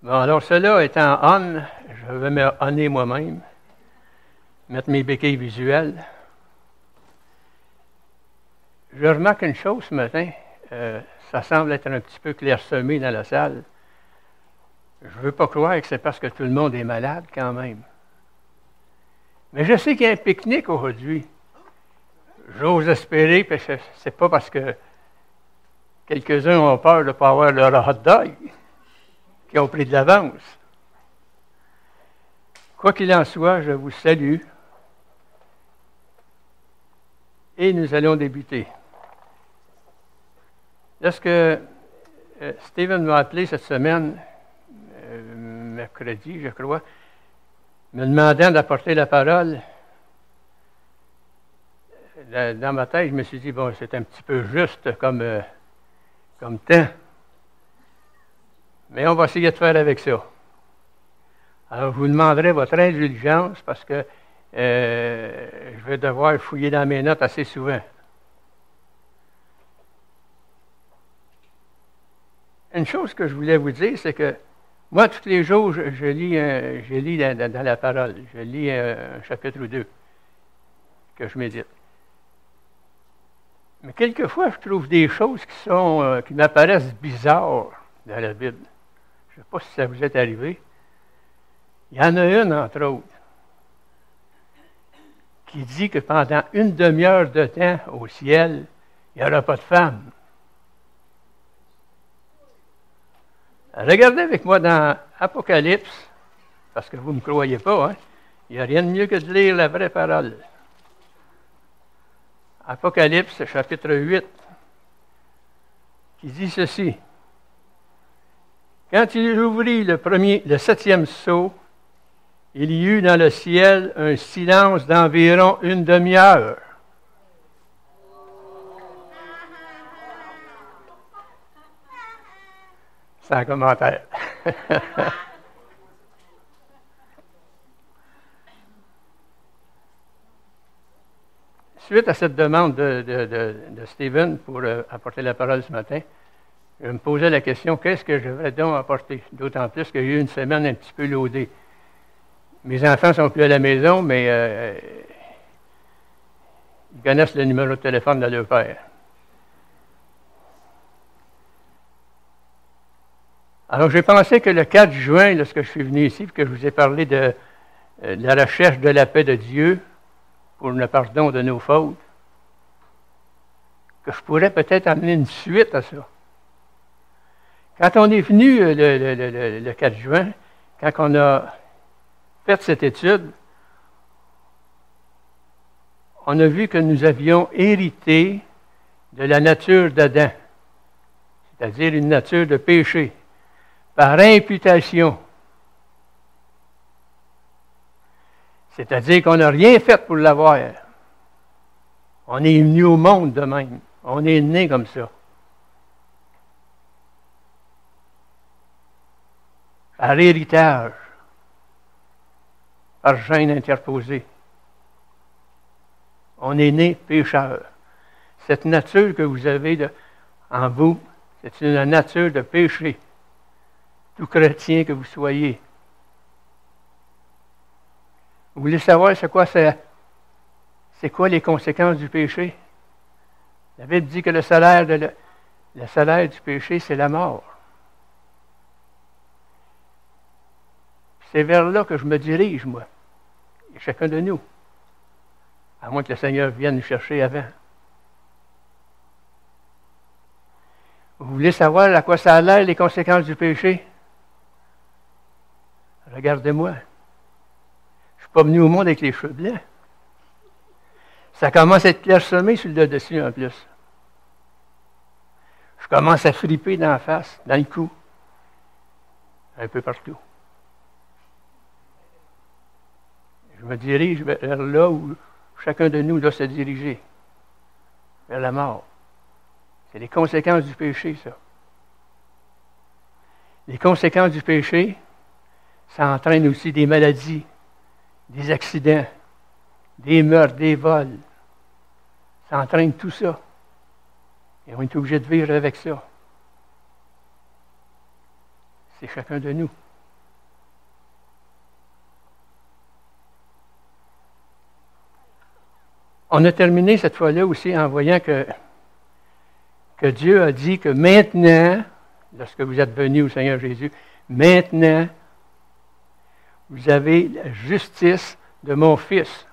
Bon, alors cela étant on, je vais me honner moi-même, mettre mes béquilles visuelles. Je remarque une chose ce matin, ça semble être un petit peu clairsemé dans la salle. Je ne veux pas croire que c'est parce que tout le monde est malade quand même. Mais je sais qu'il y a un pique-nique aujourd'hui. J'ose espérer, parce que c'est pas parce que quelques-uns ont peur de ne pas avoir leur hot dog qui ont pris de l'avance. Quoi qu'il en soit, je vous salue et nous allons débuter. Lorsque Stephen m'a appelé cette semaine, mercredi, je crois, me demandant d'apporter la parole, dans ma tête, je me suis dit, bon, c'est un petit peu juste comme temps. Mais on va essayer de faire avec ça. Alors, je vous demanderai votre indulgence parce que je vais devoir fouiller dans mes notes assez souvent. Une chose que je voulais vous dire, c'est que moi, tous les jours, je lis dans la parole. Je lis un chapitre ou deux que je médite. Mais quelquefois, je trouve des choses qui m'apparaissent bizarres dans la Bible. Je ne sais pas si ça vous est arrivé. Il y en a une, entre autres, qui dit que pendant une demi-heure de temps au ciel, il n'y aura pas de femme. Regardez avec moi dans Apocalypse, parce que vous ne me croyez pas, hein? Il n'y a rien de mieux que de lire la vraie parole. Apocalypse, chapitre 8, qui dit ceci. Quand il ouvrit le septième sceau, il y eut dans le ciel un silence d'environ une demi-heure. Sans commentaire. Suite à cette demande de Stephen pour apporter la parole ce matin, je me posais la question, qu'est-ce que je vais donc apporter? D'autant plus qu'il y a eu une semaine un petit peu loadée. Mes enfants ne sont plus à la maison, mais ils connaissent le numéro de téléphone de leur père. Alors, j'ai pensé que le 4 juin, lorsque je suis venu ici, que je vous ai parlé de la recherche de la paix de Dieu pour le pardon de nos fautes, que je pourrais peut-être amener une suite à ça. Quand on est venu le 4 juin, quand on a fait cette étude, on a vu que nous avions hérité de la nature d'Adam, c'est-à-dire une nature de péché, par imputation. C'est-à-dire qu'on n'a rien fait pour l'avoir. On est venu au monde de même. On est né comme ça. Par héritage, par gène interposé. On est né pécheur. Cette nature que vous avez en vous, c'est une nature de péché. Tout chrétien que vous soyez. Vous voulez savoir c'est quoi les conséquences du péché? La Bible dit que le salaire du péché, c'est la mort. C'est vers là que je me dirige, moi. Et chacun de nous. À moins que le Seigneur vienne nous chercher avant. Vous voulez savoir à quoi ça a l'air, les conséquences du péché? Regardez-moi. Je ne suis pas venu au monde avec les cheveux blancs. Ça commence à être clairsemé sur le dessus en plus. Je commence à friper dans la face, dans le cou, un peu partout. Je me dirige vers là où chacun de nous doit se diriger, vers la mort. C'est les conséquences du péché, ça. Les conséquences du péché, ça entraîne aussi des maladies, des accidents, des meurtres, des vols. Ça entraîne tout ça. Et on est obligé de vivre avec ça. C'est chacun de nous. On a terminé cette fois-là aussi en voyant que Dieu a dit que maintenant, lorsque vous êtes venus au Seigneur Jésus, maintenant, vous avez la justice de mon Fils.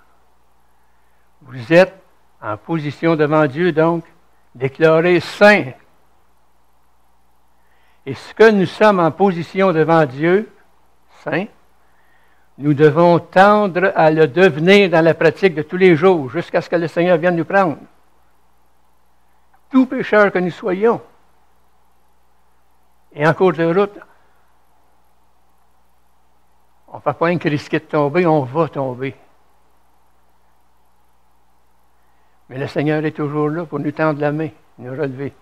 Vous êtes en position devant Dieu, donc, déclaré saint. Et ce que nous sommes en position devant Dieu, saint, nous devons tendre à le devenir dans la pratique de tous les jours, jusqu'à ce que le Seigneur vienne nous prendre. Tout pécheur que nous soyons. Et en cours de route, on ne fait pas que risquer de tomber, on va tomber. Mais le Seigneur est toujours là pour nous tendre la main, nous relever.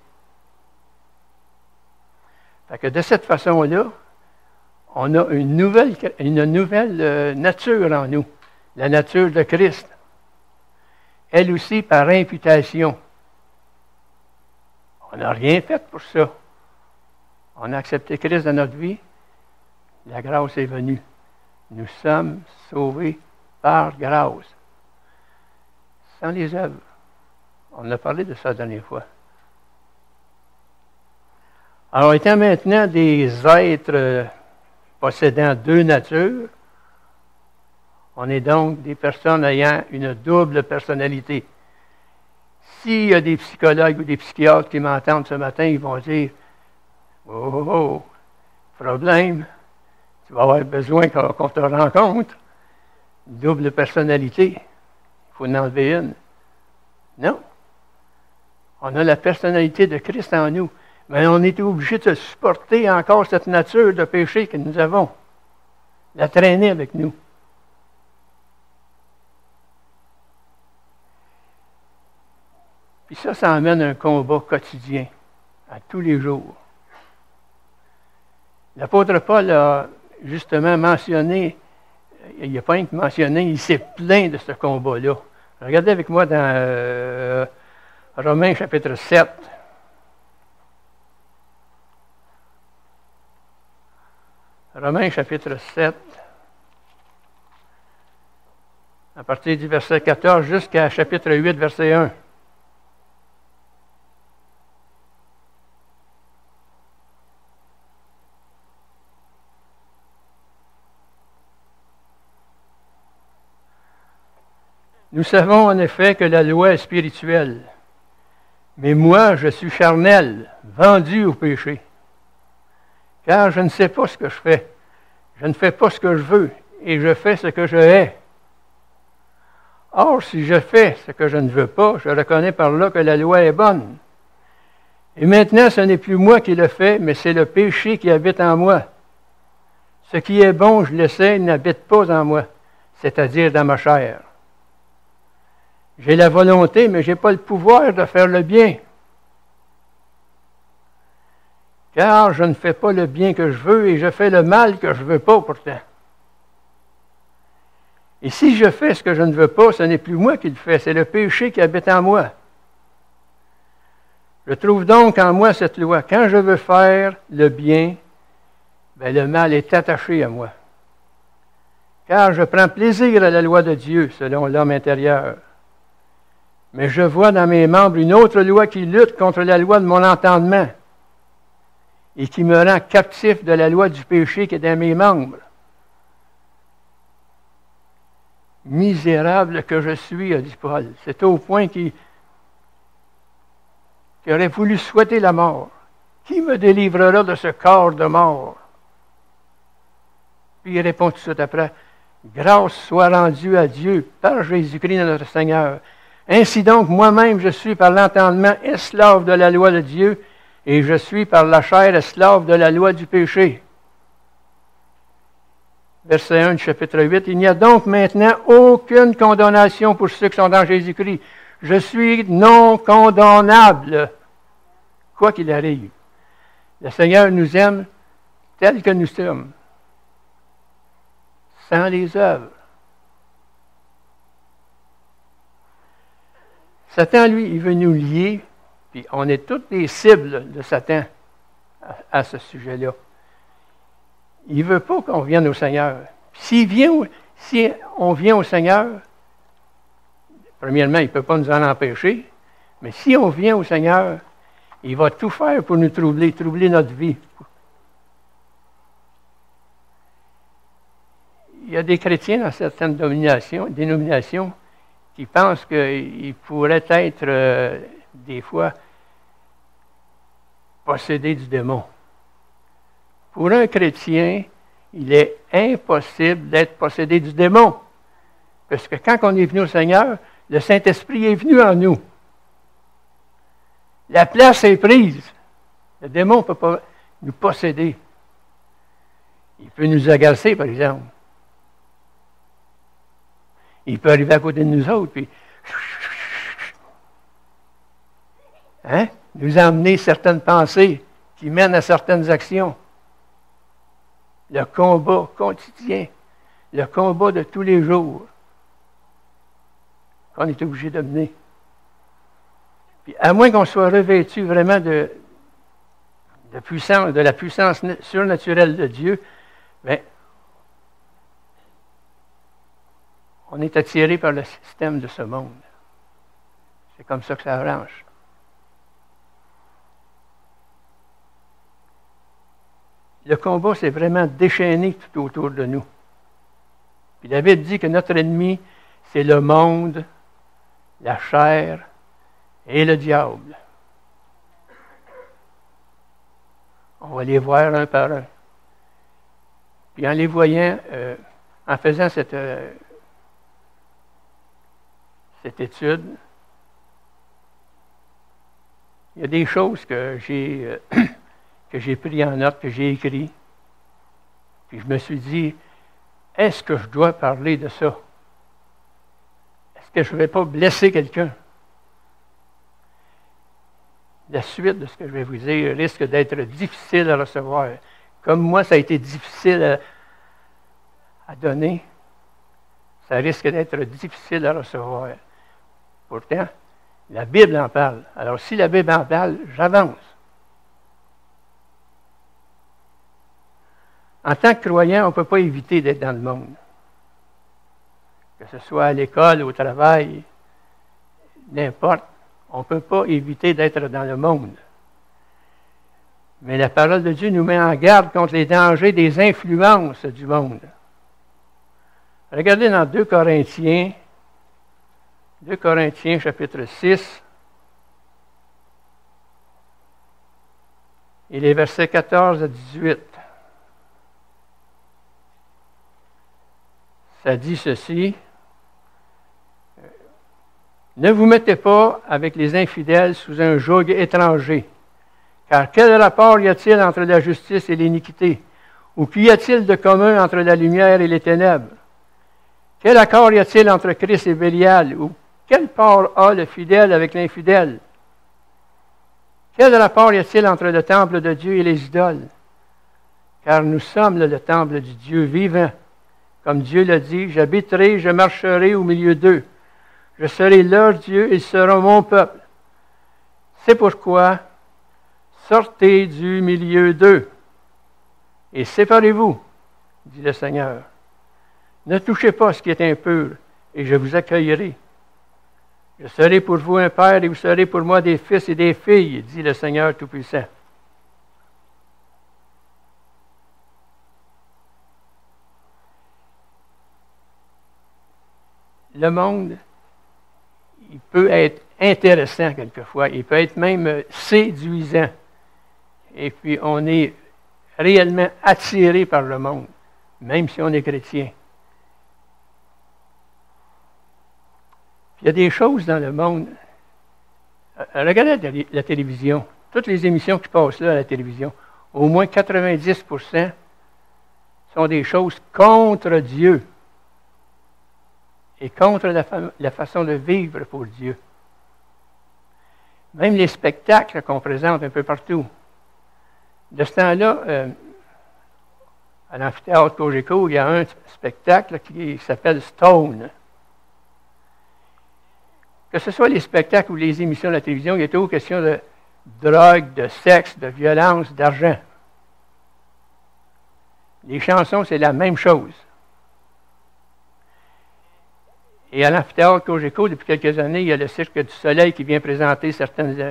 Fait que de cette façon-là, on a une nouvelle nature en nous, la nature de Christ. Elle aussi par imputation. On n'a rien fait pour ça. On a accepté Christ dans notre vie, la grâce est venue. Nous sommes sauvés par grâce, sans les œuvres. On a parlé de ça la dernière fois. Alors, étant maintenant des êtres possédant deux natures, on est donc des personnes ayant une double personnalité. S'il y a des psychologues ou des psychiatres qui m'entendent ce matin, ils vont dire « Oh, problème, tu vas avoir besoin qu'on te rencontre. Double personnalité, il faut en enlever une. » Non. On a la personnalité de Christ en nous. Mais on est obligé de supporter encore cette nature de péché que nous avons, la traîner avec nous. Puis ça amène un combat quotidien, à tous les jours. L'apôtre Paul a justement mentionné, il n'a pas rien que mentionné, il s'est plaint de ce combat-là. Regardez avec moi dans Romains chapitre 7. Romains chapitre 7, à partir du verset 14 jusqu'à chapitre 8, verset 1. Nous savons en effet que la loi est spirituelle, mais moi je suis charnel, vendu au péché. Car je ne sais pas ce que je fais. Je ne fais pas ce que je veux, et je fais ce que je hais. Or, si je fais ce que je ne veux pas, je reconnais par là que la loi est bonne. Et maintenant, ce n'est plus moi qui le fais, mais c'est le péché qui habite en moi. Ce qui est bon, je le sais, n'habite pas en moi, c'est-à-dire dans ma chair. J'ai la volonté, mais je n'ai pas le pouvoir de faire le bien. Car je ne fais pas le bien que je veux et je fais le mal que je ne veux pas pourtant. Et si je fais ce que je ne veux pas, ce n'est plus moi qui le fais, c'est le péché qui habite en moi. Je trouve donc en moi cette loi. Quand je veux faire le bien, le mal est attaché à moi. Car je prends plaisir à la loi de Dieu, selon l'homme intérieur. Mais je vois dans mes membres une autre loi qui lutte contre la loi de mon entendement et qui me rend captif de la loi du péché qui est dans mes membres. Misérable que je suis, a dit Paul. C'est au point qu'il aurait voulu souhaiter la mort. Qui me délivrera de ce corps de mort? Puis il répond tout de suite après, grâce soit rendue à Dieu par Jésus-Christ notre Seigneur. Ainsi donc, moi-même, je suis par l'entendement esclave de la loi de Dieu, et je suis par la chair esclave de la loi du péché. Verset 1 du chapitre 8. Il n'y a donc maintenant aucune condamnation pour ceux qui sont dans Jésus-Christ. Je suis non condamnable, quoi qu'il arrive. Le Seigneur nous aime tels que nous sommes, sans les œuvres. Satan, lui, il veut nous lier, puis on est toutes des cibles de Satan à ce sujet-là. Il ne veut pas qu'on vienne au Seigneur. Si on vient au Seigneur, Premièrement, il ne peut pas nous en empêcher, mais si on vient au Seigneur, il va tout faire pour nous troubler notre vie. Il y a des chrétiens dans certaines dénominations qui pensent qu'ils pourraient être, des fois, possédés du démon. Pour un chrétien, il est impossible d'être possédé du démon. Parce que quand on est venu au Seigneur, le Saint-Esprit est venu en nous. La place est prise. Le démon ne peut pas nous posséder. Il peut nous agacer, par exemple. Il peut arriver à côté de nous autres, puis nous emmener certaines pensées qui mènent à certaines actions. Le combat quotidien, le combat de tous les jours qu'on est obligé de mener. Puis à moins qu'on soit revêtu vraiment de la puissance surnaturelle de Dieu, bien, on est attiré par le système de ce monde. C'est comme ça que ça arrange. Le combat, c'est vraiment déchaîné tout autour de nous. Puis la Bible dit que notre ennemi, c'est le monde, la chair et le diable. On va les voir un par un. Puis en les voyant, en faisant cette étude, il y a des choses que j'ai pris en note, que j'ai écrit. Puis je me suis dit, est-ce que je dois parler de ça? Est-ce que je ne vais pas blesser quelqu'un? La suite de ce que je vais vous dire risque d'être difficile à recevoir. Comme moi, ça a été difficile à donner, ça risque d'être difficile à recevoir. Pourtant, la Bible en parle. Alors, si la Bible en parle, j'avance. En tant que croyant, on ne peut pas éviter d'être dans le monde. Que ce soit à l'école, au travail, n'importe, on ne peut pas éviter d'être dans le monde. Mais la parole de Dieu nous met en garde contre les dangers des influences du monde. Regardez dans 2 Corinthiens chapitre 6, et les versets 14 à 18. Ça dit ceci: ne vous mettez pas avec les infidèles sous un joug étranger, car quel rapport y a-t-il entre la justice et l'iniquité? Ou qu'y a-t-il de commun entre la lumière et les ténèbres? Quel accord y a-t-il entre Christ et Bélial? Ou quelle part a le fidèle avec l'infidèle? Quel rapport y a-t-il entre le temple de Dieu et les idoles? Car nous sommes le temple du Dieu vivant. Comme Dieu l'a dit, j'habiterai, je marcherai au milieu d'eux. Je serai leur Dieu, ils seront mon peuple. C'est pourquoi, sortez du milieu d'eux et séparez-vous, dit le Seigneur. Ne touchez pas ce qui est impur, et je vous accueillerai. Je serai pour vous un père, et vous serez pour moi des fils et des filles, dit le Seigneur Tout-Puissant. Le monde, il peut être intéressant quelquefois, il peut être même séduisant. Et puis on est réellement attiré par le monde, même si on est chrétien. Il y a des choses dans le monde. Regardez la télévision, toutes les émissions qui passent là à la télévision, au moins 90% sont des choses contre Dieu et contre la façon de vivre pour Dieu. Même les spectacles qu'on présente un peu partout. De ce temps-là, à l'amphithéâtre Cogeco, il y a un spectacle qui s'appelle Stone. Que ce soit les spectacles ou les émissions de la télévision, il y a toujours question de drogue, de sexe, de violence, d'argent. Les chansons, c'est la même chose. Et à l'amphithéâtre Cogeco, depuis quelques années, il y a le Cirque du Soleil qui vient présenter certains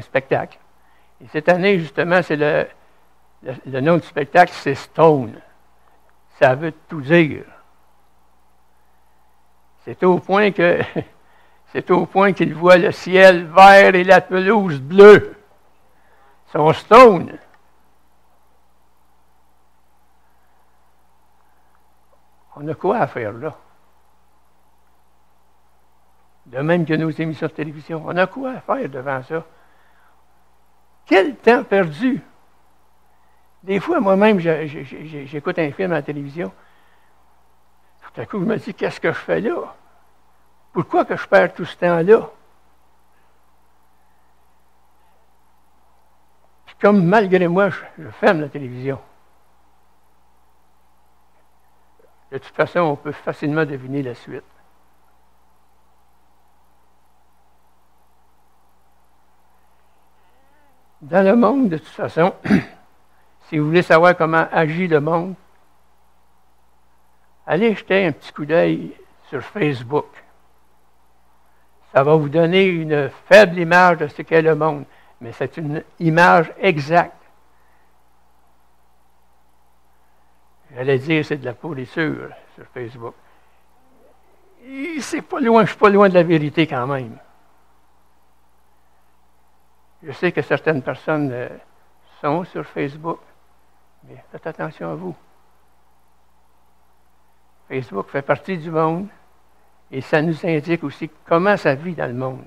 spectacles. Et cette année, justement, c'est le nom du spectacle, c'est Stone. Ça veut tout dire. C'est au point qu'il voit le ciel vert et la pelouse bleue. Ils sont stone. On a quoi à faire là? De même que nos émissions de télévision. On a quoi à faire devant ça? Quel temps perdu! Des fois, moi-même, j'écoute un film à la télévision. Tout à coup, je me dis, qu'est-ce que je fais là? Pourquoi que je perds tout ce temps-là? Puis comme malgré moi, je ferme la télévision. De toute façon, on peut facilement deviner la suite. Dans le monde, de toute façon, si vous voulez savoir comment agit le monde, allez jeter un petit coup d'œil sur Facebook. Ça va vous donner une faible image de ce qu'est le monde, mais c'est une image exacte. J'allais dire c'est de la pourriture sur Facebook. C'est pas loin, je ne suis pas loin de la vérité quand même. Je sais que certaines personnes sont sur Facebook, mais faites attention à vous. Facebook fait partie du monde et ça nous indique aussi comment ça vit dans le monde.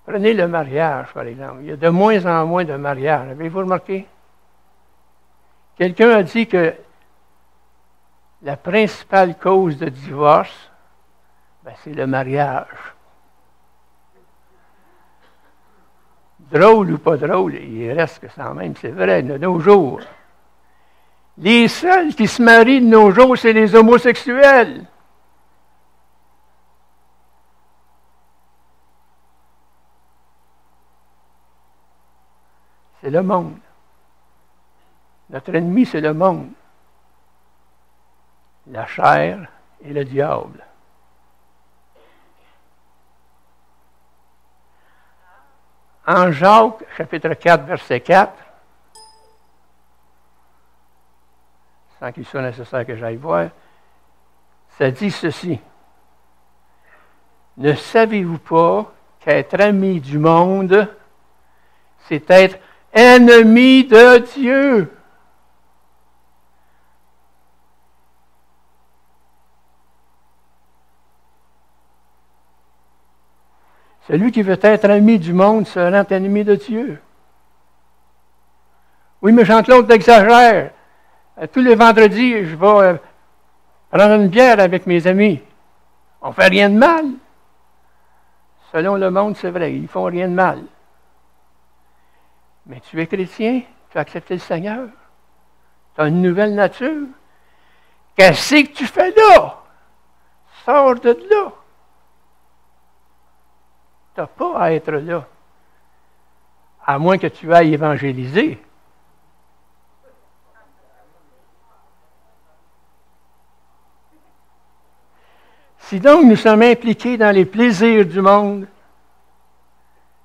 Prenez le mariage, par exemple. Il y a de moins en moins de mariages. Avez-vous remarqué? Quelqu'un a dit que la principale cause de divorce, c'est le mariage. Drôle ou pas drôle, il reste que ça même, c'est vrai, de nos jours. Les seuls qui se marient de nos jours, c'est les homosexuels. C'est le monde. Notre ennemi, c'est le monde. La chair et le diable. En Jacques, chapitre 4, verset 4, sans qu'il soit nécessaire que j'aille voir, ça dit ceci. Ne savez-vous pas qu'être ami du monde, c'est être ennemi de Dieu? Celui qui veut être ami du monde se rend ennemi de Dieu. Oui, mais Jean-Claude exagère. Tous les vendredis, je vais prendre une bière avec mes amis. On ne fait rien de mal. Selon le monde, c'est vrai, ils ne font rien de mal. Mais tu es chrétien, tu as accepté le Seigneur. Tu as une nouvelle nature. Qu'est-ce que tu fais là? Sors de là. Tu n'as pas à être là. À moins que tu ailles évangéliser. Si donc nous sommes impliqués dans les plaisirs du monde,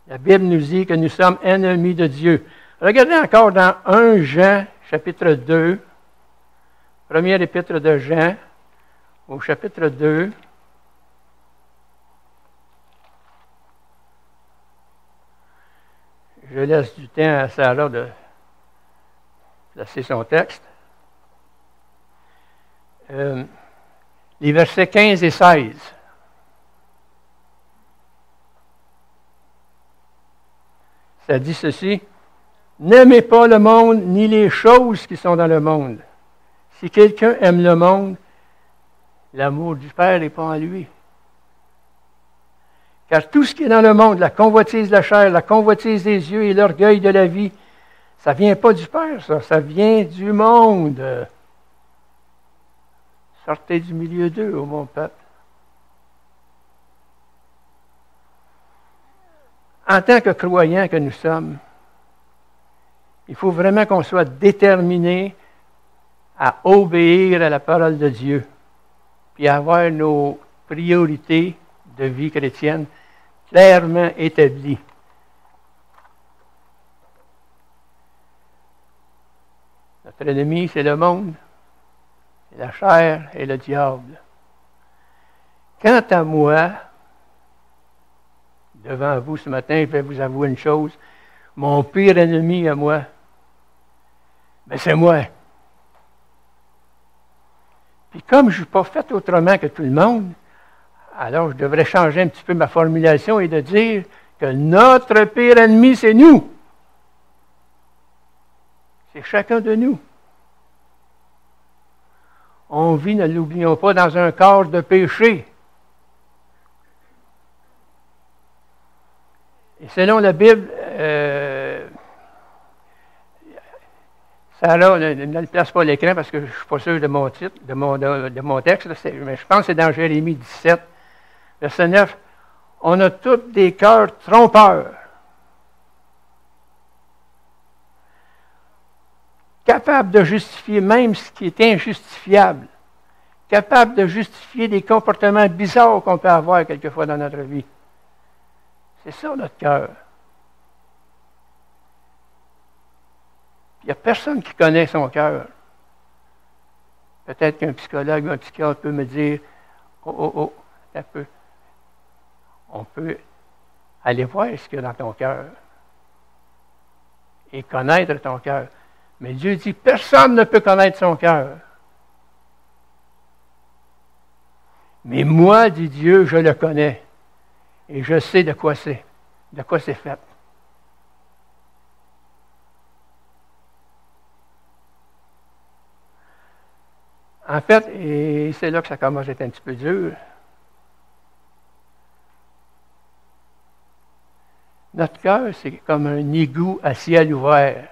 la Bible nous dit que nous sommes ennemis de Dieu. Regardez encore dans 1 Jean, chapitre 2, premier épître de Jean, au chapitre 2. Je laisse du temps à Sarah de placer son texte. Les versets 15 et 16. Ça dit ceci. N'aimez pas le monde ni les choses qui sont dans le monde. Si quelqu'un aime le monde, l'amour du Père n'est pas en lui. Car tout ce qui est dans le monde, la convoitise de la chair, la convoitise des yeux et l'orgueil de la vie, ça ne vient pas du Père, ça vient du monde. Sortez du milieu d'eux, ô mon peuple. En tant que croyants que nous sommes, Il faut vraiment qu'on soit déterminé à obéir à la parole de Dieu, puis à avoir nos priorités de vie chrétienne clairement établies. Notre ennemi, c'est le monde, c'est la chair et le diable. Quant à moi, devant vous ce matin, je vais vous avouer une chose, mon pire ennemi à moi, ben c'est moi. Puis comme je ne suis pas fait autrement que tout le monde, alors je devrais changer un petit peu ma formulation et de dire que notre pire ennemi, c'est nous. C'est chacun de nous. On vit, ne l'oublions pas, dans un corps de péché. Et selon la Bible, Sarah ne le place pas à l'écran parce que je ne suis pas sûr de mon titre, de mon texte, mais je pense que c'est dans Jérémie 17, verset 9. On a tous des cœurs trompeurs, capables de justifier même ce qui est injustifiable, capables de justifier des comportements bizarres qu'on peut avoir quelquefois dans notre vie. C'est ça notre cœur. Il n'y a personne qui connaît son cœur. Peut-être qu'un psychologue ou un psychiatre peut me dire, un peu. On peut aller voir ce qu'il y a dans ton cœur et connaître ton cœur. Mais Dieu dit, personne ne peut connaître son cœur. Mais moi, dit Dieu, je le connais et je sais de quoi c'est fait. En fait, et c'est là que ça commence à être un petit peu dur, notre cœur, c'est comme un égout à ciel ouvert.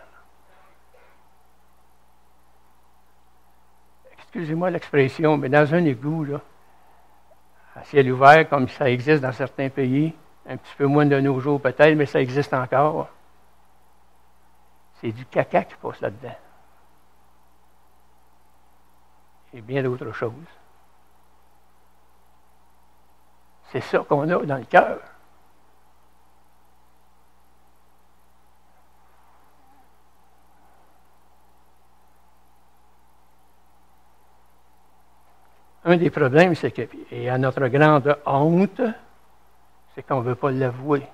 Excusez-moi l'expression, mais dans un égout, là, à ciel ouvert, comme ça existe dans certains pays, un petit peu moins de nos jours peut-être, mais ça existe encore, c'est du caca qui passe là-dedans. Et bien d'autres choses. C'est ça qu'on a dans le cœur. Un des problèmes, c'est que, et à notre grande honte, c'est qu'on ne veut pas l'avouer.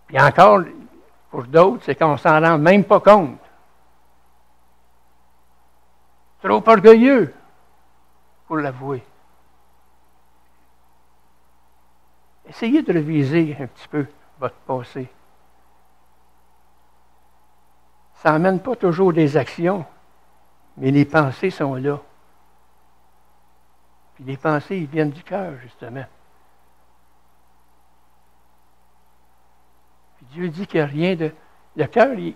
Puis encore, pour d'autres, c'est qu'on ne s'en rend même pas compte. Trop orgueilleux pour l'avouer. Essayez de réviser un petit peu votre passé. Ça n'amène pas toujours des actions, mais les pensées sont là. Puis les pensées, ils viennent du cœur, justement. Puis Dieu dit qu'il n'y a rien de... Le cœur, il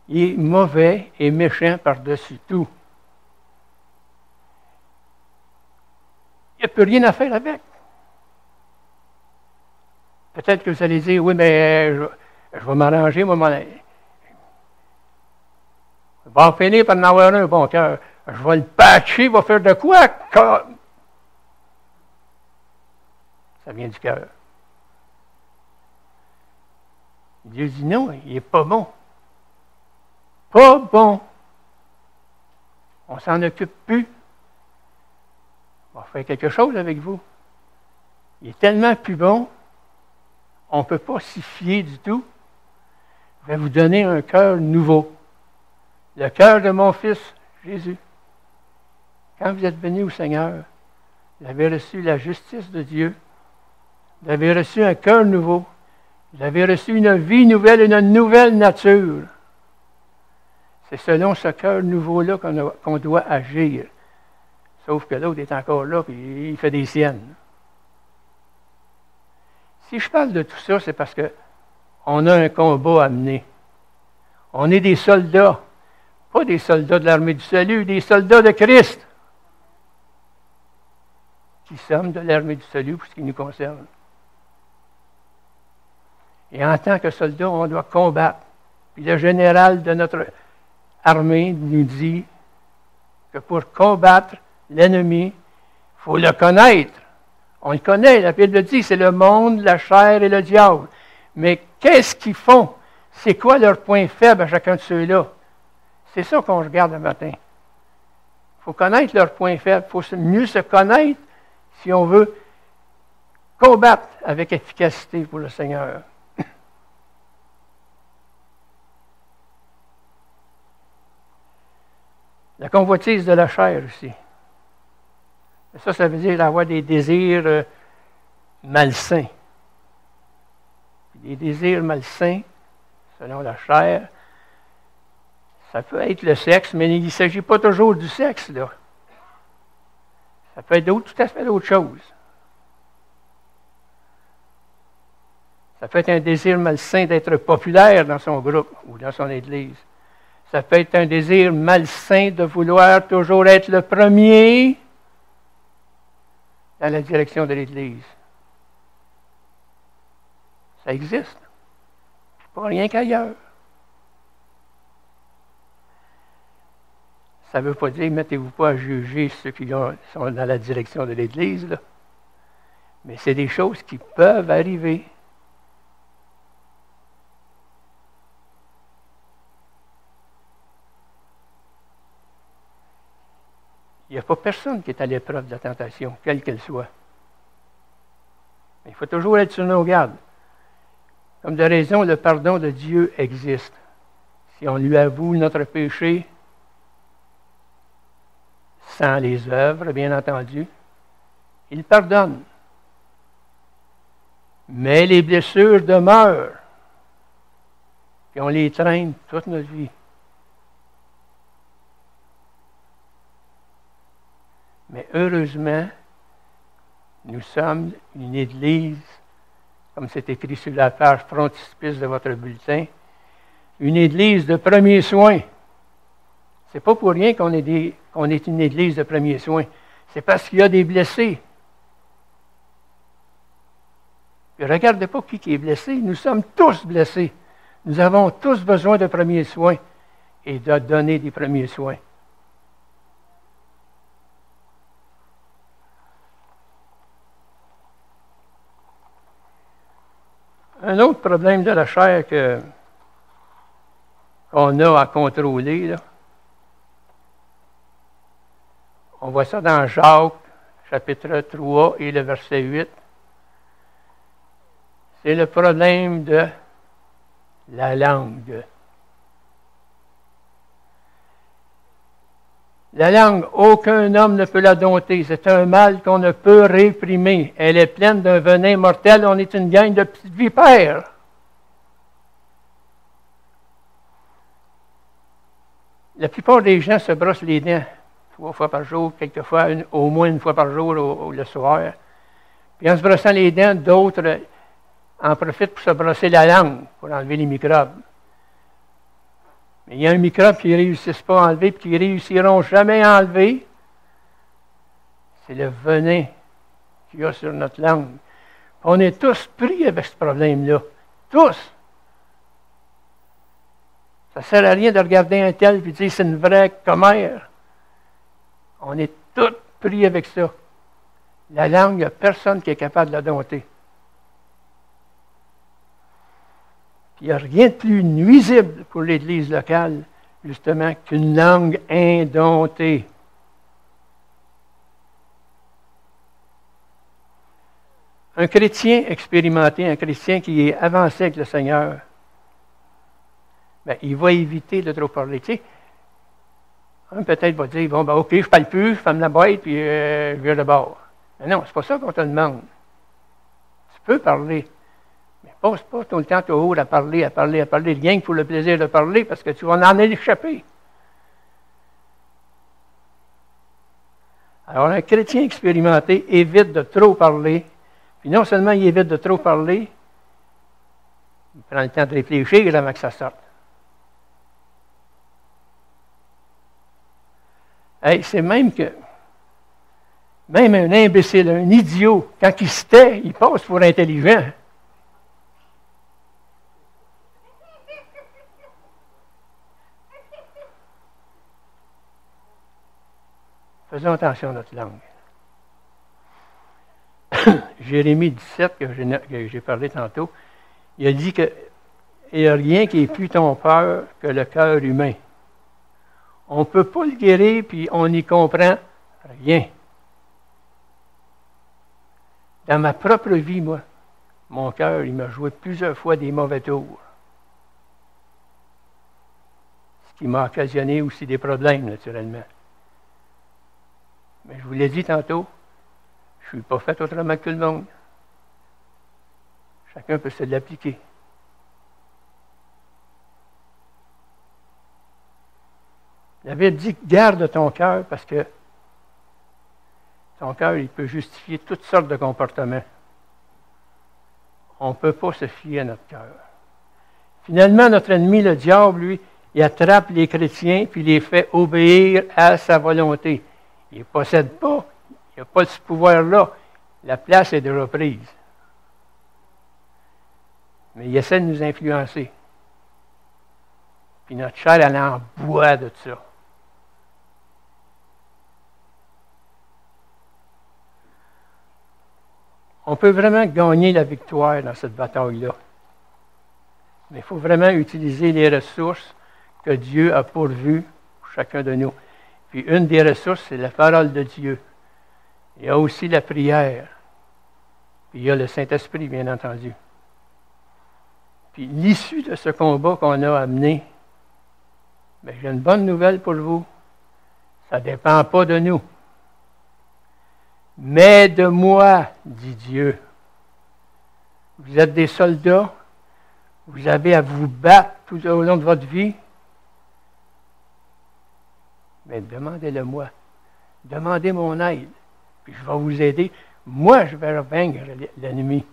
est mauvais et méchant par-dessus tout. Il n'y a plus rien à faire avec. Peut-être que vous allez dire, oui, mais je vais m'arranger, moi, je vais en finir par en avoir un bon cœur. Je vais le patcher, il va faire de quoi? Ça vient du cœur. Dieu dit non, il n'est pas bon. Pas bon. On ne s'en occupe plus. On va faire quelque chose avec vous. Il est tellement plus bon, on ne peut pas s'y fier du tout. Je vais vous donner un cœur nouveau. Le cœur de mon Fils, Jésus. Quand vous êtes venu au Seigneur, vous avez reçu la justice de Dieu. Vous avez reçu un cœur nouveau. Vous avez reçu une vie nouvelle, une nouvelle nature. C'est selon ce cœur nouveau-là qu'on doit agir. Sauf que l'autre est encore là, puis il fait des siennes. Si je parle de tout ça, c'est parce qu'on a un combat à mener. On est des soldats. Pas des soldats de l'armée du salut, des soldats de Christ. Qui sommes de l'armée du salut pour ce qui nous concerne. Et en tant que soldat, on doit combattre. Puis le général de notre armée nous dit que pour combattre l'ennemi, il faut le connaître. On le connaît, la Bible dit, c'est le monde, la chair et le diable. Mais qu'est-ce qu'ils font? C'est quoi leur point faible à chacun de ceux-là? C'est ça qu'on regarde le matin. Il faut connaître leurs points faibles. Il faut mieux se connaître si on veut combattre avec efficacité pour le Seigneur. La convoitise de la chair aussi. Ça veut dire avoir des désirs malsains. Des désirs malsains, selon la chair, ça peut être le sexe, mais il ne s'agit pas toujours du sexe, là. Ça peut être tout à fait d'autres choses. Ça peut être un désir malsain d'être populaire dans son groupe ou dans son église. Ça peut être un désir malsain de vouloir toujours être le premier dans la direction de l'Église. Ça existe. Pas rien qu'ailleurs. Ça ne veut pas dire, mettez-vous pas à juger ceux qui sont dans la direction de l'Église, là. Mais c'est des choses qui peuvent arriver. Il n'y a pas personne qui est à l'épreuve de la tentation, quelle qu'elle soit. Mais il faut toujours être sur nos gardes. Comme de raison, le pardon de Dieu existe. Si on lui avoue notre péché, sans les œuvres, bien entendu, il pardonne. Mais les blessures demeurent. Et on les traîne toute notre vie. Mais heureusement, nous sommes une Église, comme c'est écrit sur la page frontispice de votre bulletin, une Église de premiers soins. Ce n'est pas pour rien qu'on est une Église de premiers soins. C'est parce qu'il y a des blessés. Et regardez pas qui est blessé. Nous sommes tous blessés. Nous avons tous besoin de premiers soins et de donner des premiers soins. Un autre problème de la chair qu'on a à contrôler, là, on voit ça dans Jacques, chapitre 3 et le verset 8. C'est le problème de la langue. La langue, aucun homme ne peut la dompter. C'est un mal qu'on ne peut réprimer. Elle est pleine d'un venin mortel. On est une gang de petites vipères. La plupart des gens se brossent les dents 3 fois par jour, quelquefois au moins une fois par jour le soir. Puis en se brossant les dents, d'autres en profitent pour se brosser la langue, pour enlever les microbes. Mais il y a un microbe qu'ils ne réussissent pas à enlever et qu'ils ne réussiront jamais à enlever. C'est le venin qu'il y a sur notre langue. On est tous pris avec ce problème-là. Tous. Ça ne sert à rien de regarder un tel et de dire c'est une vraie commère. On est tous pris avec ça. La langue, il n'y a personne qui est capable de la dompter. Il n'y a rien de plus nuisible pour l'Église locale, justement, qu'une langue indomptée. Un chrétien expérimenté, un chrétien qui est avancé avec le Seigneur, bien, il va éviter de trop parler. Tu sais, un peut-être va dire, bon, ben, OK, je ne parle plus, je ferme la boîte, puis je viens de bord. Mais non, c'est pas ça qu'on te demande. Tu peux parler. Mais passe pas tout le temps tout haut à parler, rien que pour le plaisir de parler, parce que tu vas en échapper. Alors, un chrétien expérimenté évite de trop parler, puis non seulement il évite de trop parler, il prend le temps de réfléchir avant que ça sorte. Hey, c'est même que, même un imbécile, un idiot, quand il se tait, il passe pour intelligent. Faisons attention à notre langue. Jérémie 17, que j'ai parlé tantôt, il a dit qu'il n'y a rien qui est plus trompeur que le cœur humain. On ne peut pas le guérir, puis on n'y comprend rien. Dans ma propre vie, moi, mon cœur, il m'a joué plusieurs fois des mauvais tours. Ce qui m'a occasionné aussi des problèmes, naturellement. Mais je vous l'ai dit tantôt, je ne suis pas fait autrement que tout le monde. Chacun peut se l'appliquer. La Bible dit, garde ton cœur parce que ton cœur, il peut justifier toutes sortes de comportements. On ne peut pas se fier à notre cœur. Finalement, notre ennemi, le diable, lui, il attrape les chrétiens puis les fait obéir à sa volonté. Il ne possède pas, il n'a pas ce pouvoir-là. La place est déjà prise. Mais il essaie de nous influencer. Puis notre chair, elle en boit de ça. On peut vraiment gagner la victoire dans cette bataille-là. Mais il faut vraiment utiliser les ressources que Dieu a pourvues pour chacun de nous. Puis une des ressources, c'est la parole de Dieu. Il y a aussi la prière. Puis il y a le Saint-Esprit, bien entendu. Puis l'issue de ce combat qu'on a amené, bien, j'ai une bonne nouvelle pour vous. Ça ne dépend pas de nous. Mais de moi, dit Dieu. Vous êtes des soldats. Vous avez à vous battre tout au long de votre vie. Mais demandez-le moi. Demandez mon aide. Puis je vais vous aider. Moi, je vais vaincre l'ennemi.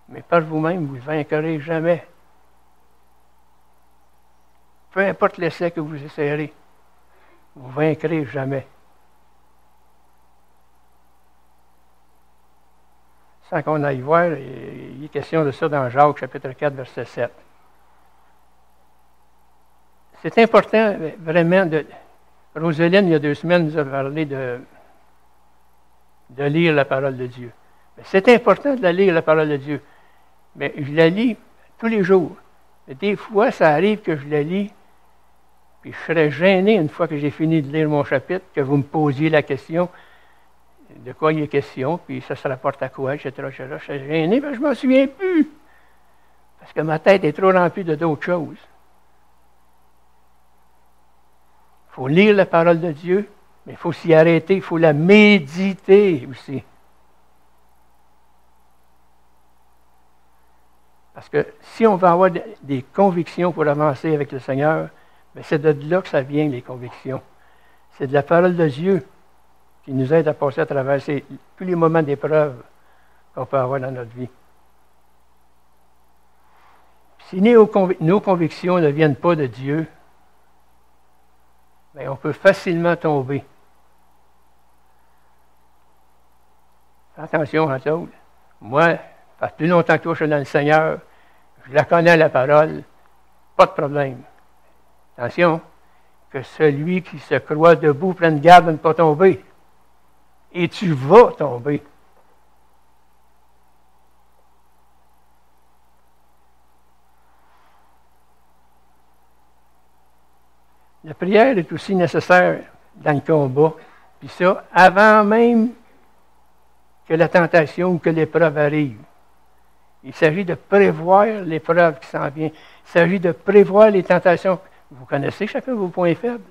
Mais par vous-même, vous ne vaincrez jamais. Peu importe l'essai que vous essayerez, vous ne vaincrez jamais. Sans qu'on aille voir, il est question de ça dans Jacques, chapitre 4, verset 7. C'est important, vraiment, Roseline, il y a 2 semaines, nous a parlé de lire la parole de Dieu. C'est important de lire la parole de Dieu. Mais je la lis tous les jours. Mais des fois, ça arrive que je la lis, puis je serais gêné une fois que j'ai fini de lire mon chapitre, que vous me posiez la question de quoi il est question, puis ça se rapporte à quoi, etc. Je suis gêné, mais je ne m'en souviens plus. Parce que ma tête est trop remplie de d'autres choses. Il faut lire la parole de Dieu, mais il faut s'y arrêter, il faut la méditer aussi. Parce que si on veut avoir des convictions pour avancer avec le Seigneur, bien c'est de là que ça vient, les convictions. C'est de la parole de Dieu qui nous aide à passer à travers tous les moments d'épreuve qu'on peut avoir dans notre vie. Si nos convictions ne viennent pas de Dieu, bien, on peut facilement tomber. Attention à ça. Moi, ça fait plus longtemps que toi, je suis dans le Seigneur, je la connais la parole, pas de problème. Attention, que celui qui se croit debout prenne garde de ne pas tomber. Et tu vas tomber. La prière est aussi nécessaire dans le combat. Puis ça, avant même que la tentation ou que l'épreuve arrive. Il s'agit de prévoir l'épreuve qui s'en vient. Il s'agit de prévoir les tentations. Vous connaissez chacun vos points faibles.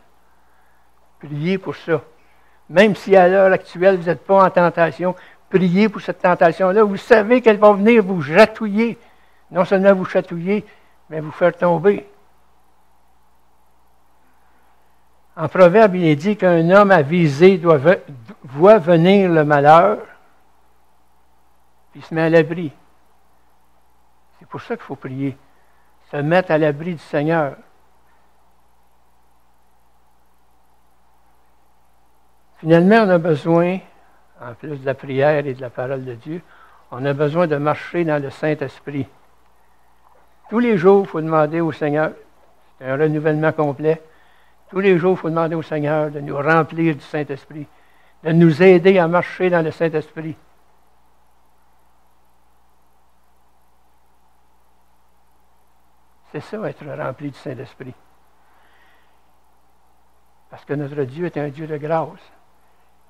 Priez pour ça. Même si à l'heure actuelle, vous n'êtes pas en tentation, priez pour cette tentation-là. Vous savez qu'elle va venir vous chatouiller. Non seulement vous chatouiller, mais vous faire tomber. En Proverbe, il est dit qu'un homme avisé voit venir le malheur, puis il se met à l'abri. C'est pour ça qu'il faut prier. Se mettre à l'abri du Seigneur. Finalement, on a besoin, en plus de la prière et de la parole de Dieu, on a besoin de marcher dans le Saint-Esprit. Tous les jours, il faut demander au Seigneur, c'est un renouvellement complet, tous les jours, il faut demander au Seigneur de nous remplir du Saint-Esprit. de nous aider à marcher dans le Saint-Esprit. C'est ça, être rempli du Saint-Esprit. Parce que notre Dieu est un Dieu de grâce.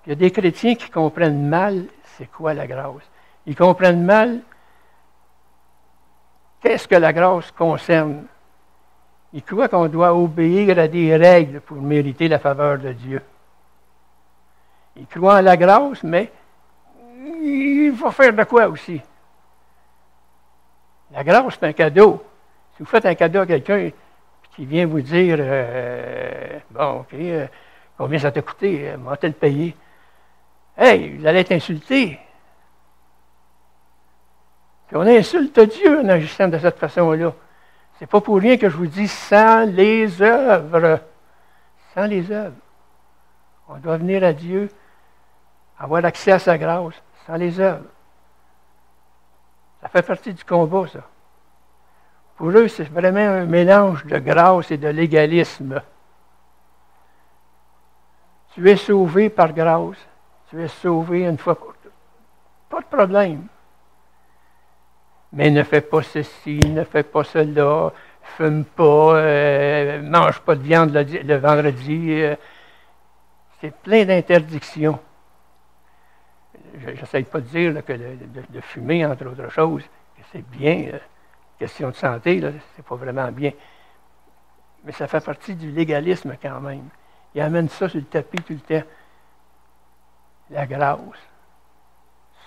Il y a des chrétiens qui comprennent mal c'est quoi la grâce. Ils comprennent mal qu'est-ce que la grâce concerne. Ils croient qu'on doit obéir à des règles pour mériter la faveur de Dieu. Ils croient en la grâce, mais il faut faire de quoi aussi? La grâce, c'est un cadeau. Si vous faites un cadeau à quelqu'un qui vient vous dire bon, OK, combien ça t'a coûté? Moi, te le payer. Hey, vous allez être insulté. Puis on insulte Dieu en agissant de cette façon-là. C'est pas pour rien que je vous dis sans les œuvres. Sans les œuvres. On doit venir à Dieu, avoir accès à sa grâce, sans les œuvres. Ça fait partie du combat, ça. Pour eux, c'est vraiment un mélange de grâce et de légalisme. Tu es sauvé par grâce. Tu es sauvé une fois pour toutes. Pas de problème. Mais ne fais pas ceci, ne fais pas cela, fume pas, mange pas de viande le vendredi. C'est plein d'interdictions. Je n'essaie pas de dire là, que de fumer, entre autres choses, que c'est bien. Question de santé, c'est pas vraiment bien. Mais ça fait partie du légalisme quand même. Il amène ça sur le tapis tout le temps. La grâce.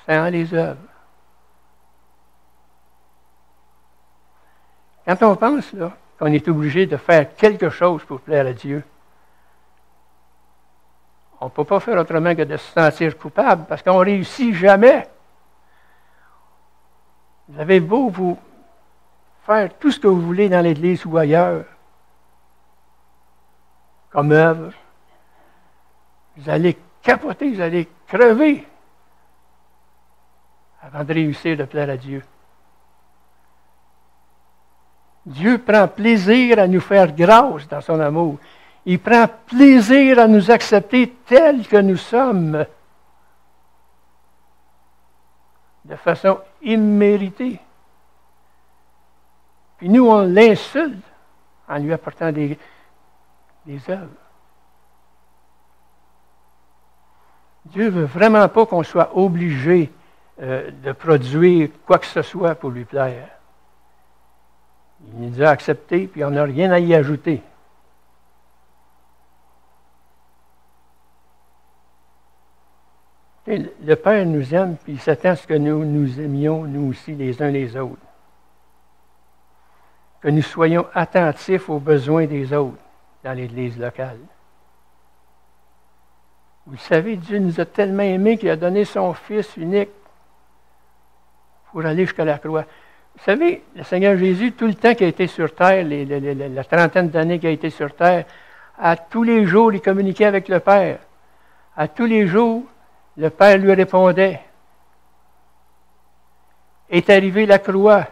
Sans les œuvres. Quand on pense là, qu'on est obligé de faire quelque chose pour plaire à Dieu, on ne peut pas faire autrement que de se sentir coupable parce qu'on ne réussit jamais. Vous avez beau vous faire tout ce que vous voulez dans l'Église ou ailleurs, comme œuvre, vous allez capoter, vous allez crever avant de réussir de plaire à Dieu. Dieu prend plaisir à nous faire grâce dans son amour. Il prend plaisir à nous accepter tels que nous sommes, de façon imméritée. Puis nous, on l'insulte en lui apportant des œuvres. Dieu ne veut vraiment pas qu'on soit obligé de produire quoi que ce soit pour lui plaire. Il nous a acceptés, puis on n'a rien à y ajouter. Et le Père nous aime, puis il s'attend à ce que nous nous aimions, nous aussi, les uns les autres. Que nous soyons attentifs aux besoins des autres dans l'Église locale. Vous savez, Dieu nous a tellement aimés qu'il a donné son Fils unique pour aller jusqu'à la croix. Vous savez, le Seigneur Jésus, tout le temps qu'il a été sur terre, la trentaine d'années qu'il a été sur terre, à tous les jours, il communiquait avec le Père. À tous les jours, le Père lui répondait. Est arrivée la croix.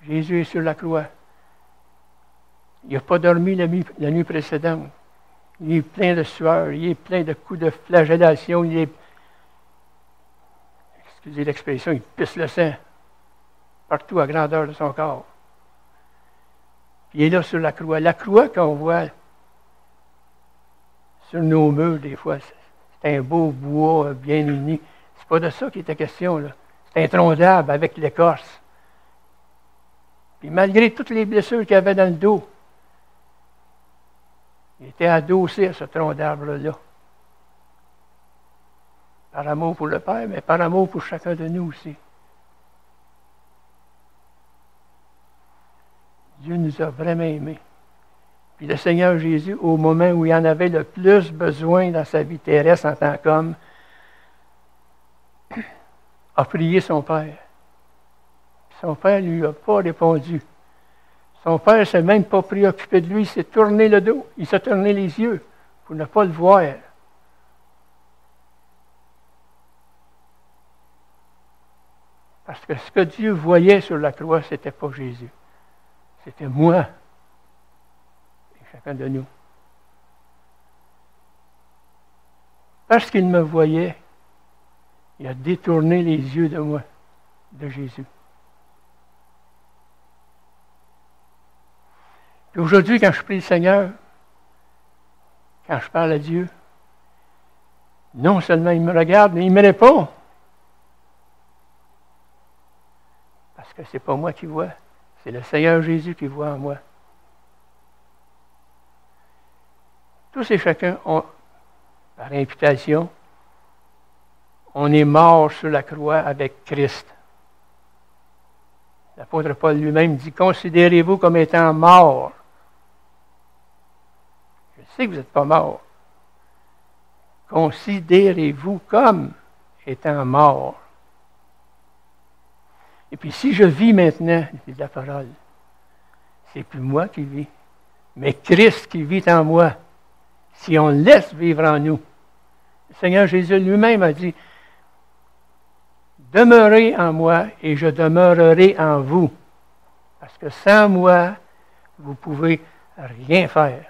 Jésus est sur la croix. Il n'a pas dormi la nuit précédente. Il est plein de sueur, il est plein de coups de flagellation, il est, excusez l'expression, il pisse le sang partout à grandeur de son corps. Il est là sur la croix. La croix qu'on voit sur nos murs, des fois, c'est un beau bois bien uni. C'est pas de ça qu'il était question, là. C'est un tronc d'arbre avec l'écorce. Puis malgré toutes les blessures qu'il avait dans le dos, il était adossé à ce tronc d'arbre-là. Par amour pour le Père, mais par amour pour chacun de nous aussi. Dieu nous a vraiment aimés. Puis le Seigneur Jésus, au moment où il en avait le plus besoin dans sa vie terrestre en tant qu'homme, a prié son Père. Son Père ne lui a pas répondu. Son Père ne s'est même pas préoccupé de lui, il s'est tourné le dos, il s'est tourné les yeux pour ne pas le voir. Parce que ce que Dieu voyait sur la croix, ce n'était pas Jésus. C'était moi et chacun de nous. parce qu'il me voyait, il a détourné les yeux de moi, de Jésus. Puis aujourd'hui, quand je prie le Seigneur, quand je parle à Dieu, non seulement il me regarde, mais il me répond. Parce que ce n'est pas moi qui vois, c'est le Seigneur Jésus qui voit en moi. Tous et chacun ont, par imputation, on est mort sur la croix avec Christ. L'apôtre Paul lui-même dit, considérez-vous comme étant mort. Je sais que vous n'êtes pas mort. Considérez-vous comme étant mort. Et puis si je vis maintenant, dit la parole, c'est plus moi qui vis, mais Christ qui vit en moi. Si on laisse vivre en nous. Le Seigneur Jésus lui-même a dit, demeurez en moi et je demeurerai en vous. Parce que sans moi, vous ne pouvez rien faire.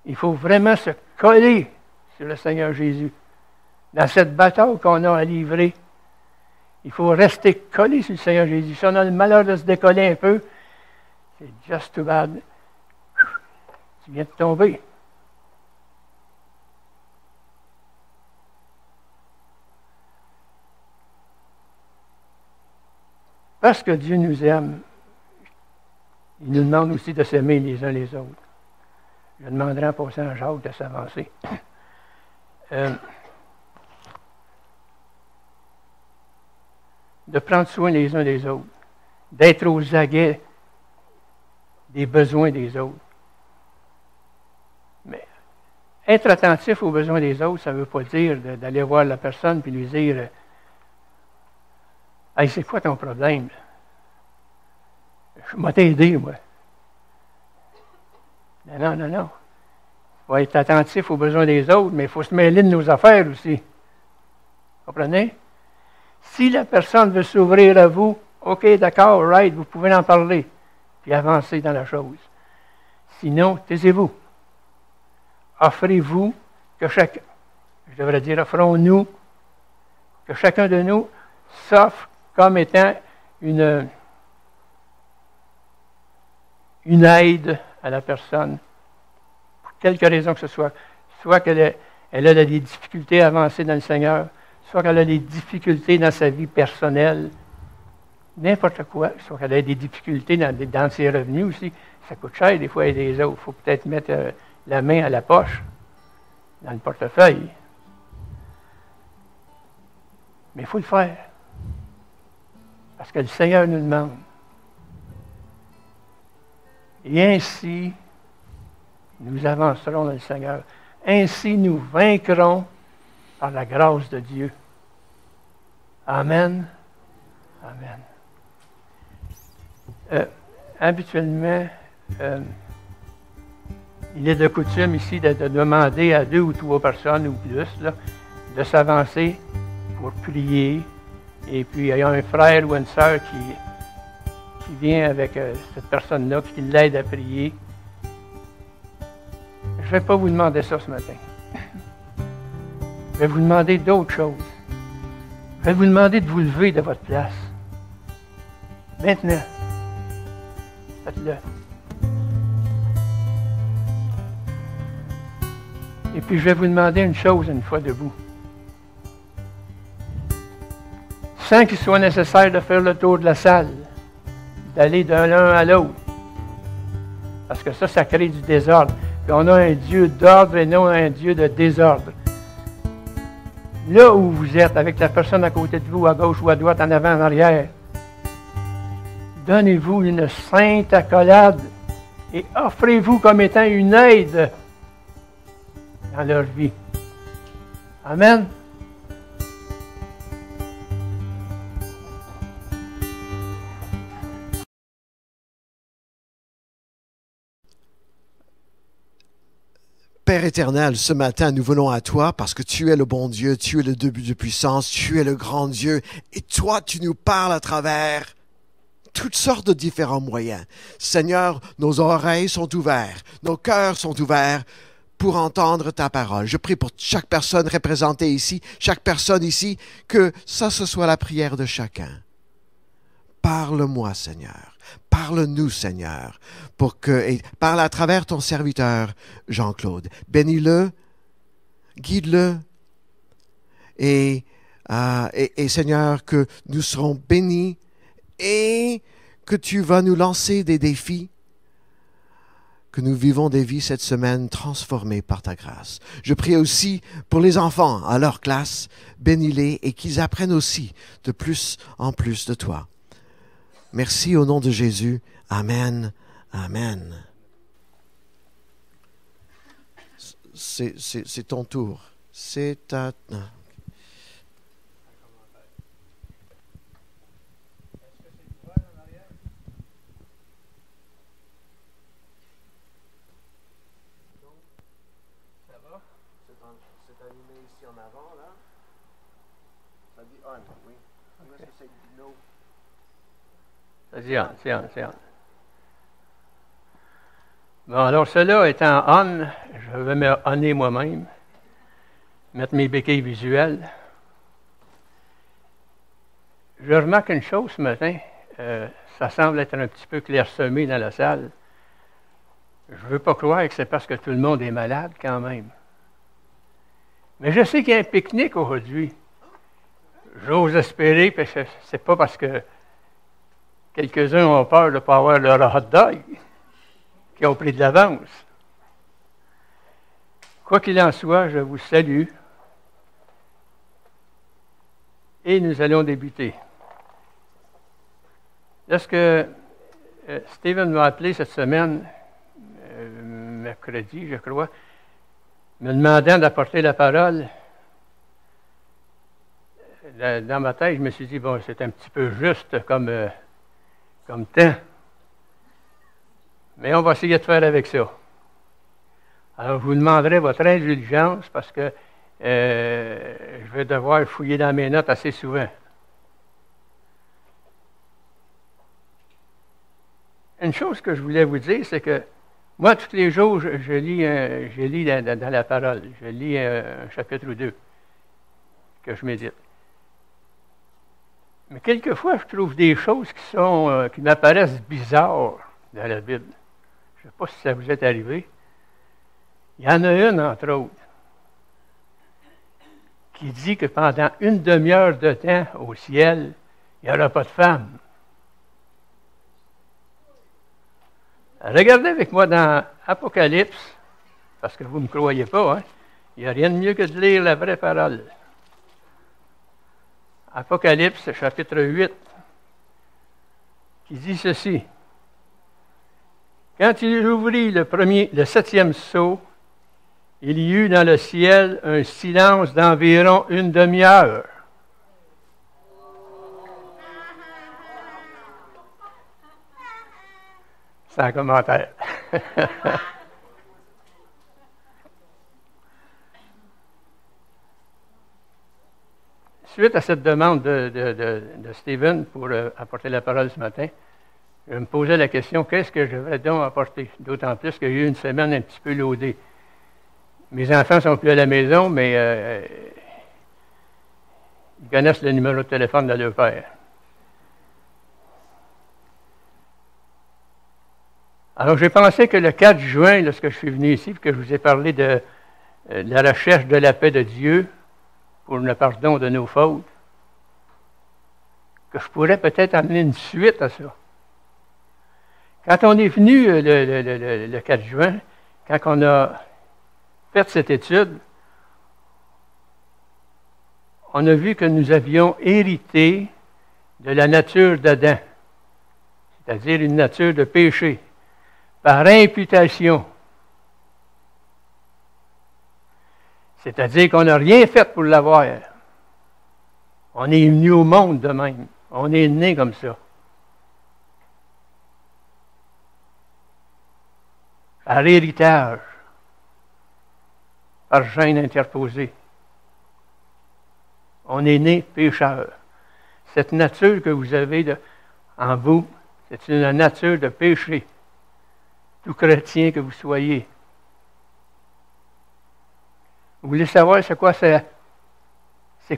Il faut vraiment se coller sur le Seigneur Jésus. Dans cette bataille qu'on a à livrer, il faut rester collé sur le Seigneur Jésus. Si on a le malheur de se décoller un peu, c'est just too bad. Tu viens de tomber. Parce que Dieu nous aime, il nous demande aussi de s'aimer les uns les autres. Je demanderai en passant à Jacques de s'avancer. De prendre soin les uns des autres, d'être aux aguets des besoins des autres. Mais être attentif aux besoins des autres, ça ne veut pas dire d'aller voir la personne et lui dire « Hey, c'est quoi ton problème? Je vais t'aider, moi. » Non. Il faut être attentif aux besoins des autres, mais il faut se mêler de nos affaires aussi. Vous comprenez? Si la personne veut s'ouvrir à vous, OK, d'accord, right, vous pouvez en parler, puis avancer dans la chose. Sinon, taisez-vous. Offrez-vous que chacun, je devrais dire, offrons-nous, que chacun de nous s'offre comme étant une aide à la personne, pour quelque raison que ce soit. Soit qu'elle a des difficultés à avancer dans le Seigneur, soit qu'elle a des difficultés dans sa vie personnelle, n'importe quoi, soit qu'elle a des difficultés dans ses revenus aussi. Ça coûte cher des fois aider les autres. Il faut peut-être mettre la main à la poche, dans le portefeuille. Mais il faut le faire. Parce que le Seigneur nous demande. Et ainsi, nous avancerons dans le Seigneur. Ainsi, nous vaincrons par la grâce de Dieu. Amen. Amen. Habituellement, il est de coutume ici de demander à 2 ou 3 personnes ou plus là, de s'avancer pour prier. Et puis, il y a un frère ou une sœur qui vient avec cette personne-là, qui l'aide à prier. Je ne vais pas vous demander ça ce matin. Je vais vous demander d'autres choses. Je vais vous demander de vous lever de votre place. Maintenant, faites-le. Et puis, je vais vous demander une chose une fois debout. Sans qu'il soit nécessaire de faire le tour de la salle, d'aller d'un l'un à l'autre. Parce que ça crée du désordre. Puis on a un Dieu d'ordre et non un Dieu de désordre. Là où vous êtes, avec la personne à côté de vous, à gauche ou à droite, en avant, en arrière, donnez-vous une sainte accolade et offrez-vous comme étant une aide dans leur vie. Amen. Père éternel, ce matin, nous venons à toi parce que tu es le bon Dieu, tu es le début de puissance, tu es le grand Dieu. Et toi, tu nous parles à travers toutes sortes de différents moyens. Seigneur, nos oreilles sont ouvertes, nos cœurs sont ouverts pour entendre ta parole. Je prie pour chaque personne représentée ici, chaque personne ici, que ça, ce soit la prière de chacun. Parle-moi, Seigneur. Parle-nous, Seigneur, et parle à travers ton serviteur, Jean-Claude. Bénis-le, guide-le, et Seigneur, que nous serons bénis et que tu vas nous lancer des défis, que nous vivons des vies cette semaine transformées par ta grâce. Je prie aussi pour les enfants à leur classe, bénis-les et qu'ils apprennent aussi de plus en plus de toi. Merci au nom de Jésus. Amen. Amen. C'est ton tour. C'est ta... C'est animé ici en avant, là. Ça dit on, oui. Où est-ce que c'est no? Ça dit on, c'est on. Bon, alors cela étant on, je vais me honner moi-même, mettre mes béquilles visuelles. Je remarque une chose ce matin, ça semble être un petit peu clairsemé dans la salle. Je ne veux pas croire que c'est parce que tout le monde est malade quand même. Mais je sais qu'il y a un pique-nique aujourd'hui. J'ose espérer, parce que c'est pas parce que quelques-uns ont peur de ne pas avoir leur hot dog qui ont pris de l'avance. Quoi qu'il en soit, je vous salue et nous allons débuter. Lorsque Stephen m'a appelé cette semaine, mercredi, je crois, me demandant d'apporter la parole, dans ma tête, je me suis dit, bon, c'est un petit peu juste comme temps. Mais on va essayer de faire avec ça. Alors, je vous demanderai votre indulgence parce que je vais devoir fouiller dans mes notes assez souvent. Une chose que je voulais vous dire, c'est que moi, tous les jours, je lis dans la parole. Je lis un chapitre ou deux que je médite. Mais quelquefois, je trouve des choses qui m'apparaissent bizarres dans la Bible. Je ne sais pas si ça vous est arrivé. Il y en a une, entre autres, qui dit que pendant une demi-heure de temps au ciel, il n'y aura pas de femme. Regardez avec moi dans Apocalypse, parce que vous ne me croyez pas, hein? Il n'y a rien de mieux que de lire la vraie parole. Apocalypse, chapitre 8, qui dit ceci. Quand il ouvrit le septième sceau, il y eut dans le ciel un silence d'environ une demi-heure. Sans commentaire. Suite à cette demande de Stephen pour apporter la parole ce matin, je me posais la question, qu'est-ce que je vais donc apporter? D'autant plus qu'il y a eu une semaine un petit peu loadée. Mes enfants ne sont plus à la maison, mais ils connaissent le numéro de téléphone de leur père. Alors, j'ai pensé que le 4 juin, lorsque je suis venu ici, que je vous ai parlé de la recherche de la paix de Dieu pour le pardon de nos fautes, que je pourrais peut-être amener une suite à ça. Quand on est venu le 4 juin, quand on a fait cette étude, on a vu que nous avions hérité de la nature d'Adam, c'est-à-dire une nature de péché, par imputation. C'est-à-dire qu'on n'a rien fait pour l'avoir. On est venu au monde de même. On est né comme ça. Par héritage, par gène interposé. On est né pécheur. Cette nature que vous avez en vous, c'est une nature de péché. Tout chrétien que vous soyez. Vous voulez savoir c'est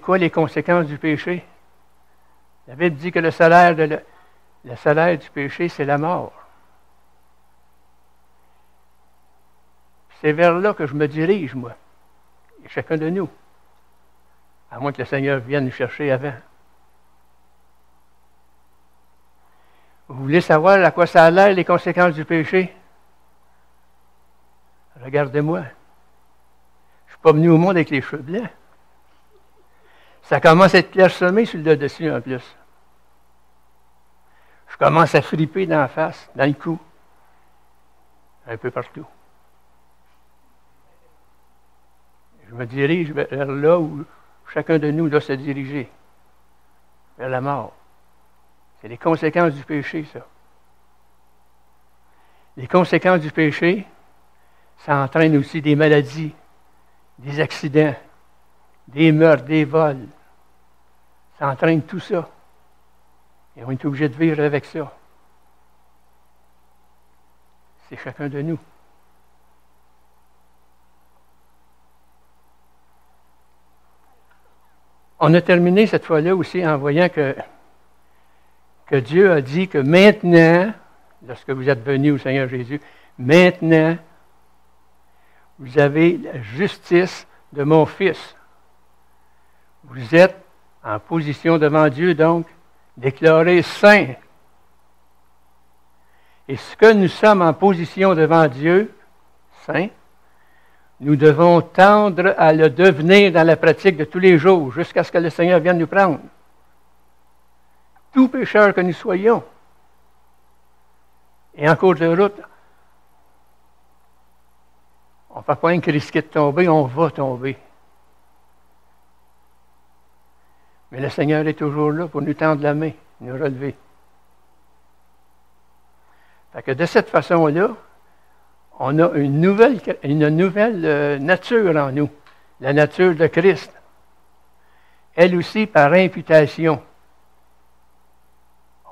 quoi les conséquences du péché? La Bible dit que le salaire du péché, c'est la mort. C'est vers là que je me dirige, moi. Et chacun de nous. À moins que le Seigneur vienne nous chercher avant. Vous voulez savoir à quoi ça a l'air, les conséquences du péché? Regardez-moi. Je ne suis pas venu au monde avec les cheveux blancs. Ça commence à être clairsemé sur le dessus en plus. Je commence à friper dans la face, dans le cou, un peu partout. Je me dirige vers là où chacun de nous doit se diriger, vers la mort. C'est les conséquences du péché, ça. Les conséquences du péché, ça entraîne aussi des maladies, des accidents, des meurtres, des vols. Ça entraîne tout ça. Et on est obligé de vivre avec ça. C'est chacun de nous. On a terminé cette fois-là aussi en voyant que Dieu a dit que maintenant, lorsque vous êtes venus au Seigneur Jésus, maintenant, vous avez la justice de mon Fils. Vous êtes en position devant Dieu, donc, déclaré saint. Et ce que nous sommes en position devant Dieu, saint, nous devons tendre à le devenir dans la pratique de tous les jours, jusqu'à ce que le Seigneur vienne nous prendre. Tout pécheur que nous soyons. Et en cours de route, on ne fait pas que risquer de tomber, on va tomber. Mais le Seigneur est toujours là pour nous tendre la main, nous relever. Fait que de cette façon-là, on a une nouvelle nature en nous, la nature de Christ. Elle aussi par imputation.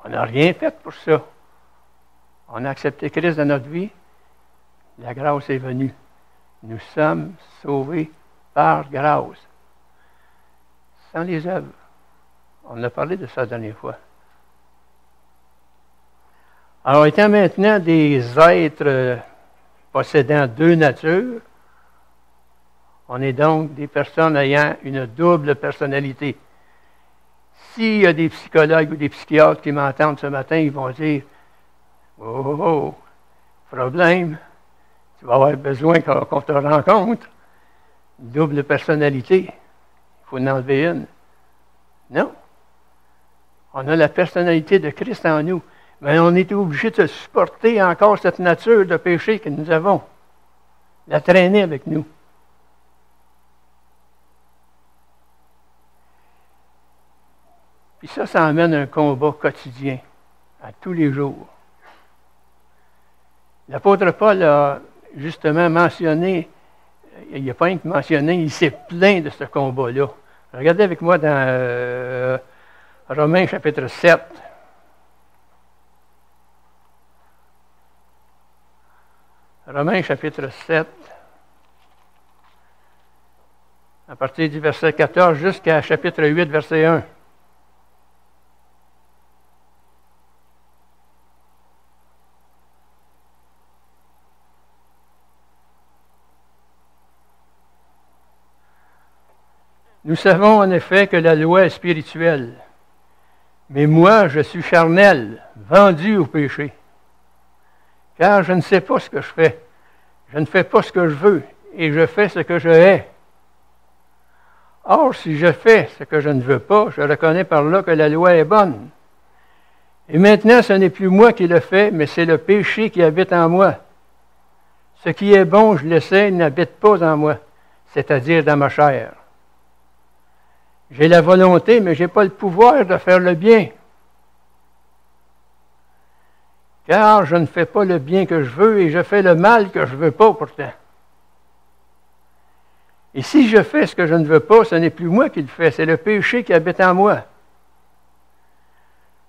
On n'a rien fait pour ça. On a accepté Christ dans notre vie, la grâce est venue. Nous sommes sauvés par grâce, sans les œuvres. On a parlé de ça la dernière fois. Alors, étant maintenant des êtres possédant deux natures, on est donc des personnes ayant une double personnalité. S'il y a des psychologues ou des psychiatres qui m'entendent ce matin, ils vont dire « Oh, problème, tu vas avoir besoin qu'on te rencontre. Une double personnalité, il faut en enlever une. » Non. On a la personnalité de Christ en nous. Mais on est obligé de supporter encore cette nature de péché que nous avons, la traîner avec nous. Puis ça amène un combat quotidien, à tous les jours. L'apôtre Paul a justement mentionné, il n'a pas rien que mentionné, il s'est plaint de ce combat-là. Regardez avec moi dans Romains chapitre 7. Romains chapitre 7, à partir du verset 14 jusqu'à chapitre 8, verset 1. Nous savons en effet que la loi est spirituelle, mais moi je suis charnel, vendu au péché. Car je ne sais pas ce que je fais. Je ne fais pas ce que je veux, et je fais ce que je hais. Or, si je fais ce que je ne veux pas, je reconnais par là que la loi est bonne. Et maintenant, ce n'est plus moi qui le fais, mais c'est le péché qui habite en moi. Ce qui est bon, je le sais, n'habite pas en moi, c'est-à-dire dans ma chair. J'ai la volonté, mais je n'ai pas le pouvoir de faire le bien. Car je ne fais pas le bien que je veux et je fais le mal que je ne veux pas pourtant. Et si je fais ce que je ne veux pas, ce n'est plus moi qui le fais, c'est le péché qui habite en moi.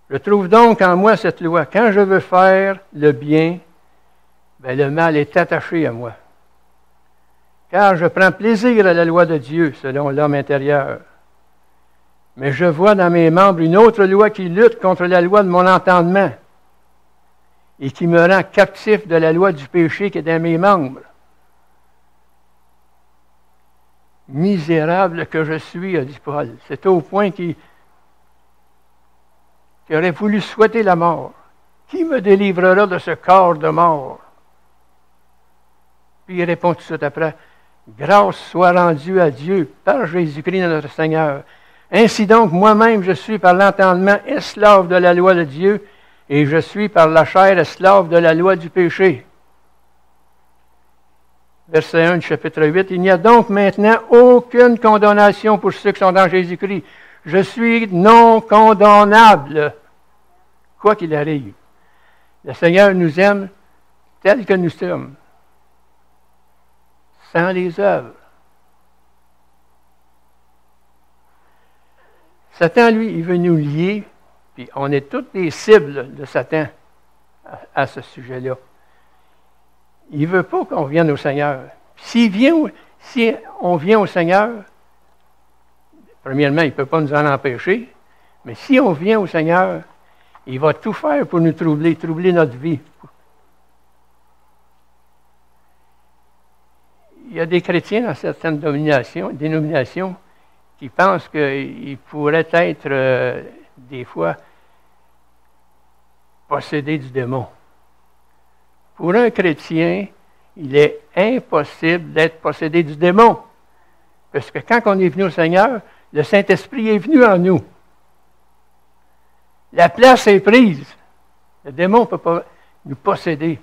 Je trouve donc en moi cette loi. Quand je veux faire le bien, le mal est attaché à moi. Car je prends plaisir à la loi de Dieu, selon l'homme intérieur. Mais je vois dans mes membres une autre loi qui lutte contre la loi de mon entendement et qui me rend captif de la loi du péché qui est dans mes membres. Misérable que je suis, a dit Paul. C'est au point qu'il aurait voulu souhaiter la mort. Qui me délivrera de ce corps de mort? Puis il répond tout de suite après, grâce soit rendue à Dieu par Jésus-Christ notre Seigneur. Ainsi donc, moi-même, je suis par l'entendement esclave de la loi de Dieu, et je suis par la chair esclave de la loi du péché. Verset 1 du chapitre 8. Il n'y a donc maintenant aucune condamnation pour ceux qui sont dans Jésus-Christ. Je suis non condamnable, quoi qu'il arrive. Le Seigneur nous aime tel que nous sommes, sans les œuvres. Satan, lui, il veut nous lier, puis on est toutes des cibles de Satan à ce sujet-là. Il ne veut pas qu'on vienne au Seigneur. Si on vient au Seigneur, premièrement, il ne peut pas nous en empêcher, mais si on vient au Seigneur, il va tout faire pour nous troubler notre vie. Il y a des chrétiens dans certaines dénominations qui pensent qu'ils pourraient être, des fois, possédés du démon. Pour un chrétien, il est impossible d'être possédé du démon. Parce que quand on est venu au Seigneur, le Saint-Esprit est venu en nous. La place est prise. Le démon ne peut pas nous posséder.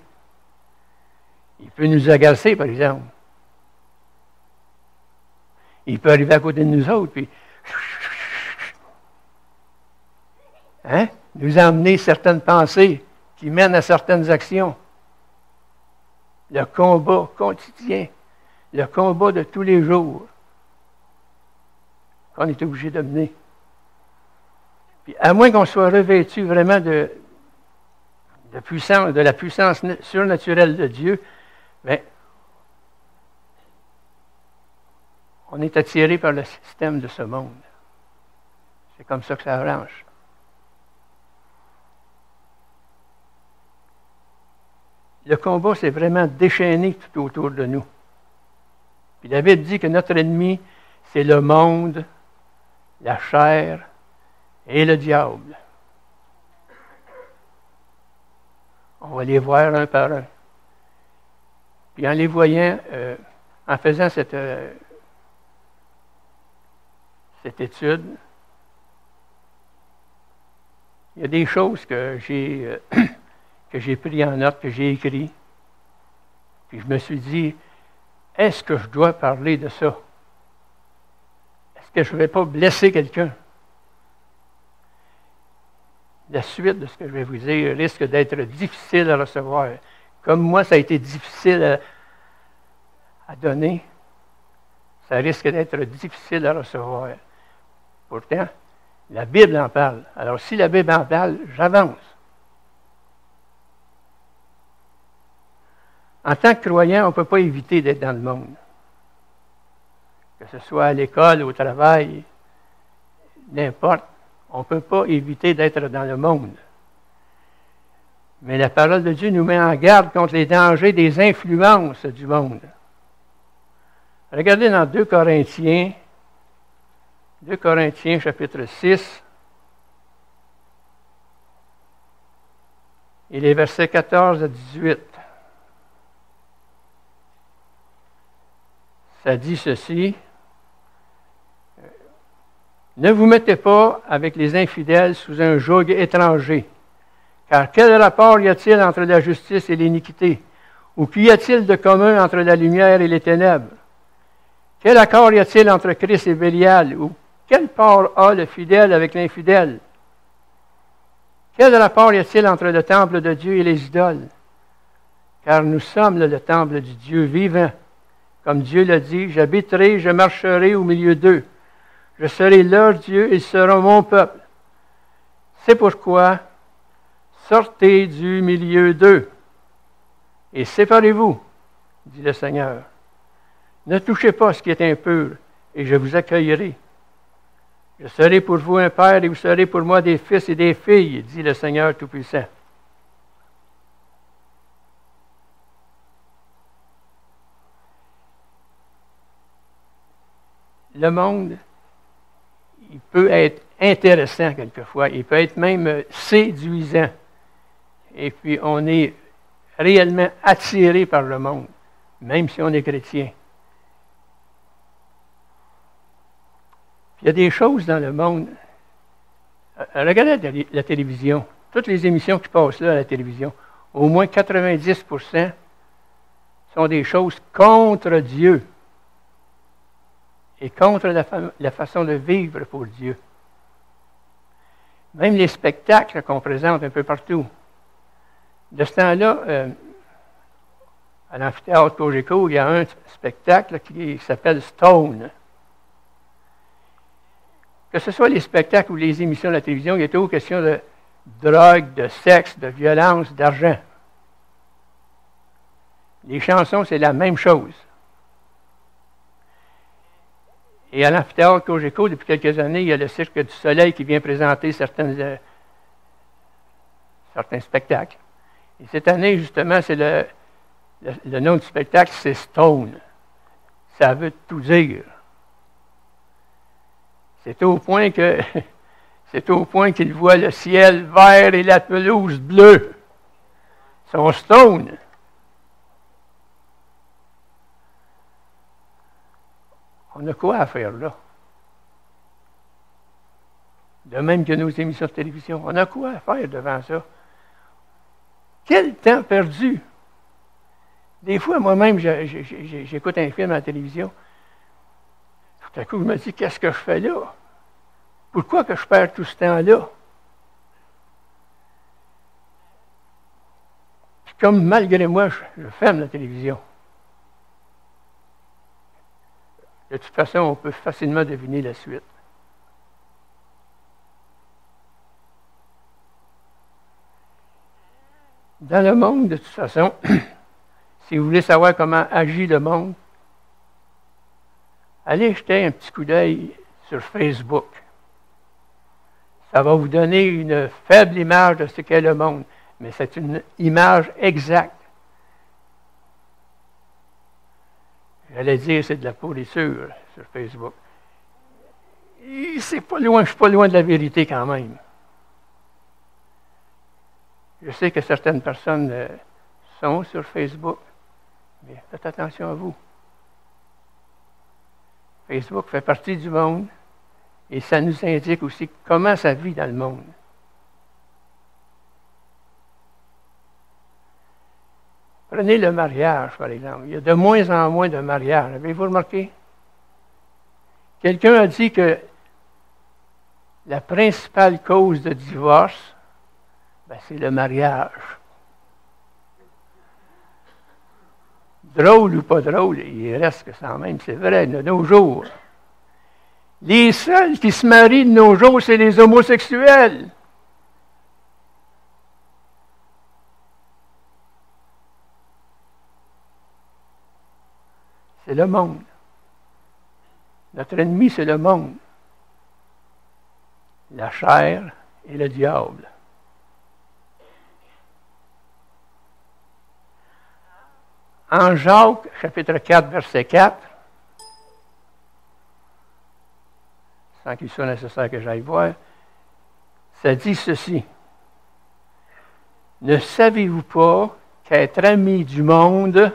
Il peut nous agacer, par exemple. Il peut arriver à côté de nous autres, puis nous emmener certaines pensées qui mènent à certaines actions. Le combat quotidien, le combat de tous les jours qu'on est obligé de mener. Puis à moins qu'on soit revêtu vraiment de la puissance surnaturelle de Dieu, bien, on est attiré par le système de ce monde. C'est comme ça que ça arrange. Le combat, c'est vraiment déchaîné tout autour de nous. Puis la Bible dit que notre ennemi, c'est le monde, la chair et le diable. On va les voir un par un. Puis en les voyant, en faisant cette étude, il y a des choses que j'ai pris en note, que j'ai écrit. Puis je me suis dit, est-ce que je dois parler de ça? Est-ce que je ne vais pas blesser quelqu'un? La suite de ce que je vais vous dire risque d'être difficile à recevoir. Comme moi, ça a été difficile à donner, ça risque d'être difficile à recevoir. Pourtant, la Bible en parle. Alors, si la Bible en parle, j'avance. En tant que croyant, on ne peut pas éviter d'être dans le monde. Que ce soit à l'école, au travail, n'importe, on ne peut pas éviter d'être dans le monde. Mais la parole de Dieu nous met en garde contre les dangers des influences du monde. Regardez dans 2 Corinthiens chapitre 6, et les versets 14 à 18. Ça dit ceci, « Ne vous mettez pas avec les infidèles sous un joug étranger, car quel rapport y a-t-il entre la justice et l'iniquité? Ou qu'y a-t-il de commun entre la lumière et les ténèbres? Quel accord y a-t-il entre Christ et Bélial? Ou quel part a le fidèle avec l'infidèle? Quel rapport y a-t-il entre le temple de Dieu et les idoles? Car nous sommes le temple du Dieu vivant. Comme Dieu l'a dit, j'habiterai, je marcherai au milieu d'eux. Je serai leur Dieu, ils seront mon peuple. C'est pourquoi, sortez du milieu d'eux et séparez-vous, dit le Seigneur. Ne touchez pas ce qui est impur, et je vous accueillerai. Je serai pour vous un père, et vous serez pour moi des fils et des filles, dit le Seigneur Tout-Puissant. Le monde, il peut être intéressant quelquefois, il peut être même séduisant. Et puis on est réellement attiré par le monde, même si on est chrétien. Il y a des choses dans le monde. Regardez la télévision, toutes les émissions qui passent là à la télévision, au moins 90% sont des choses contre Dieu et contre la façon de vivre pour Dieu. Même les spectacles qu'on présente un peu partout. De ce temps-là, à l'amphithéâtre Cogeco, il y a un spectacle qui s'appelle Stone. Que ce soit les spectacles ou les émissions de la télévision, il est toujours question de drogue, de sexe, de violence, d'argent. Les chansons, c'est la même chose. Et à l'amphithéâtre Cogeco, depuis quelques années, il y a le Cirque du Soleil qui vient présenter certains spectacles. Et cette année, justement, c'est le nom du spectacle, c'est Stone. Ça veut tout dire. C'est au point qu'il voit le ciel vert et la pelouse bleue. Ils sont stone. On a quoi à faire là? De même que nos émissions de télévision. On a quoi à faire devant ça? Quel temps perdu! Des fois, moi-même, j'écoute un film à la télévision. Tout à coup, je me dis, qu'est-ce que je fais là? Pourquoi que je perds tout ce temps-là? Puis comme malgré moi, je ferme la télévision. De toute façon, on peut facilement deviner la suite. Dans le monde, de toute façon, si vous voulez savoir comment agit le monde, allez jeter un petit coup d'œil sur Facebook. Ça va vous donner une faible image de ce qu'est le monde, mais c'est une image exacte. J'allais dire c'est de la pourriture sur Facebook. C'est pas loin, je ne suis pas loin de la vérité quand même. Je sais que certaines personnes sont sur Facebook, mais faites attention à vous. Facebook fait partie du monde et ça nous indique aussi comment ça vit dans le monde. Prenez le mariage, par exemple. Il y a de moins en moins de mariages. Avez-vous remarqué? Quelqu'un a dit que la principale cause de divorce, c'est le mariage. Drôle ou pas drôle, il reste que ça même, c'est vrai, de nos jours. Les seuls qui se marient de nos jours, c'est les homosexuels. C'est le monde. Notre ennemi, c'est le monde. La chair et le diable. En Jacques, chapitre 4, verset 4, sans qu'il soit nécessaire que j'aille voir, ça dit ceci. Ne savez-vous pas qu'être ami du monde,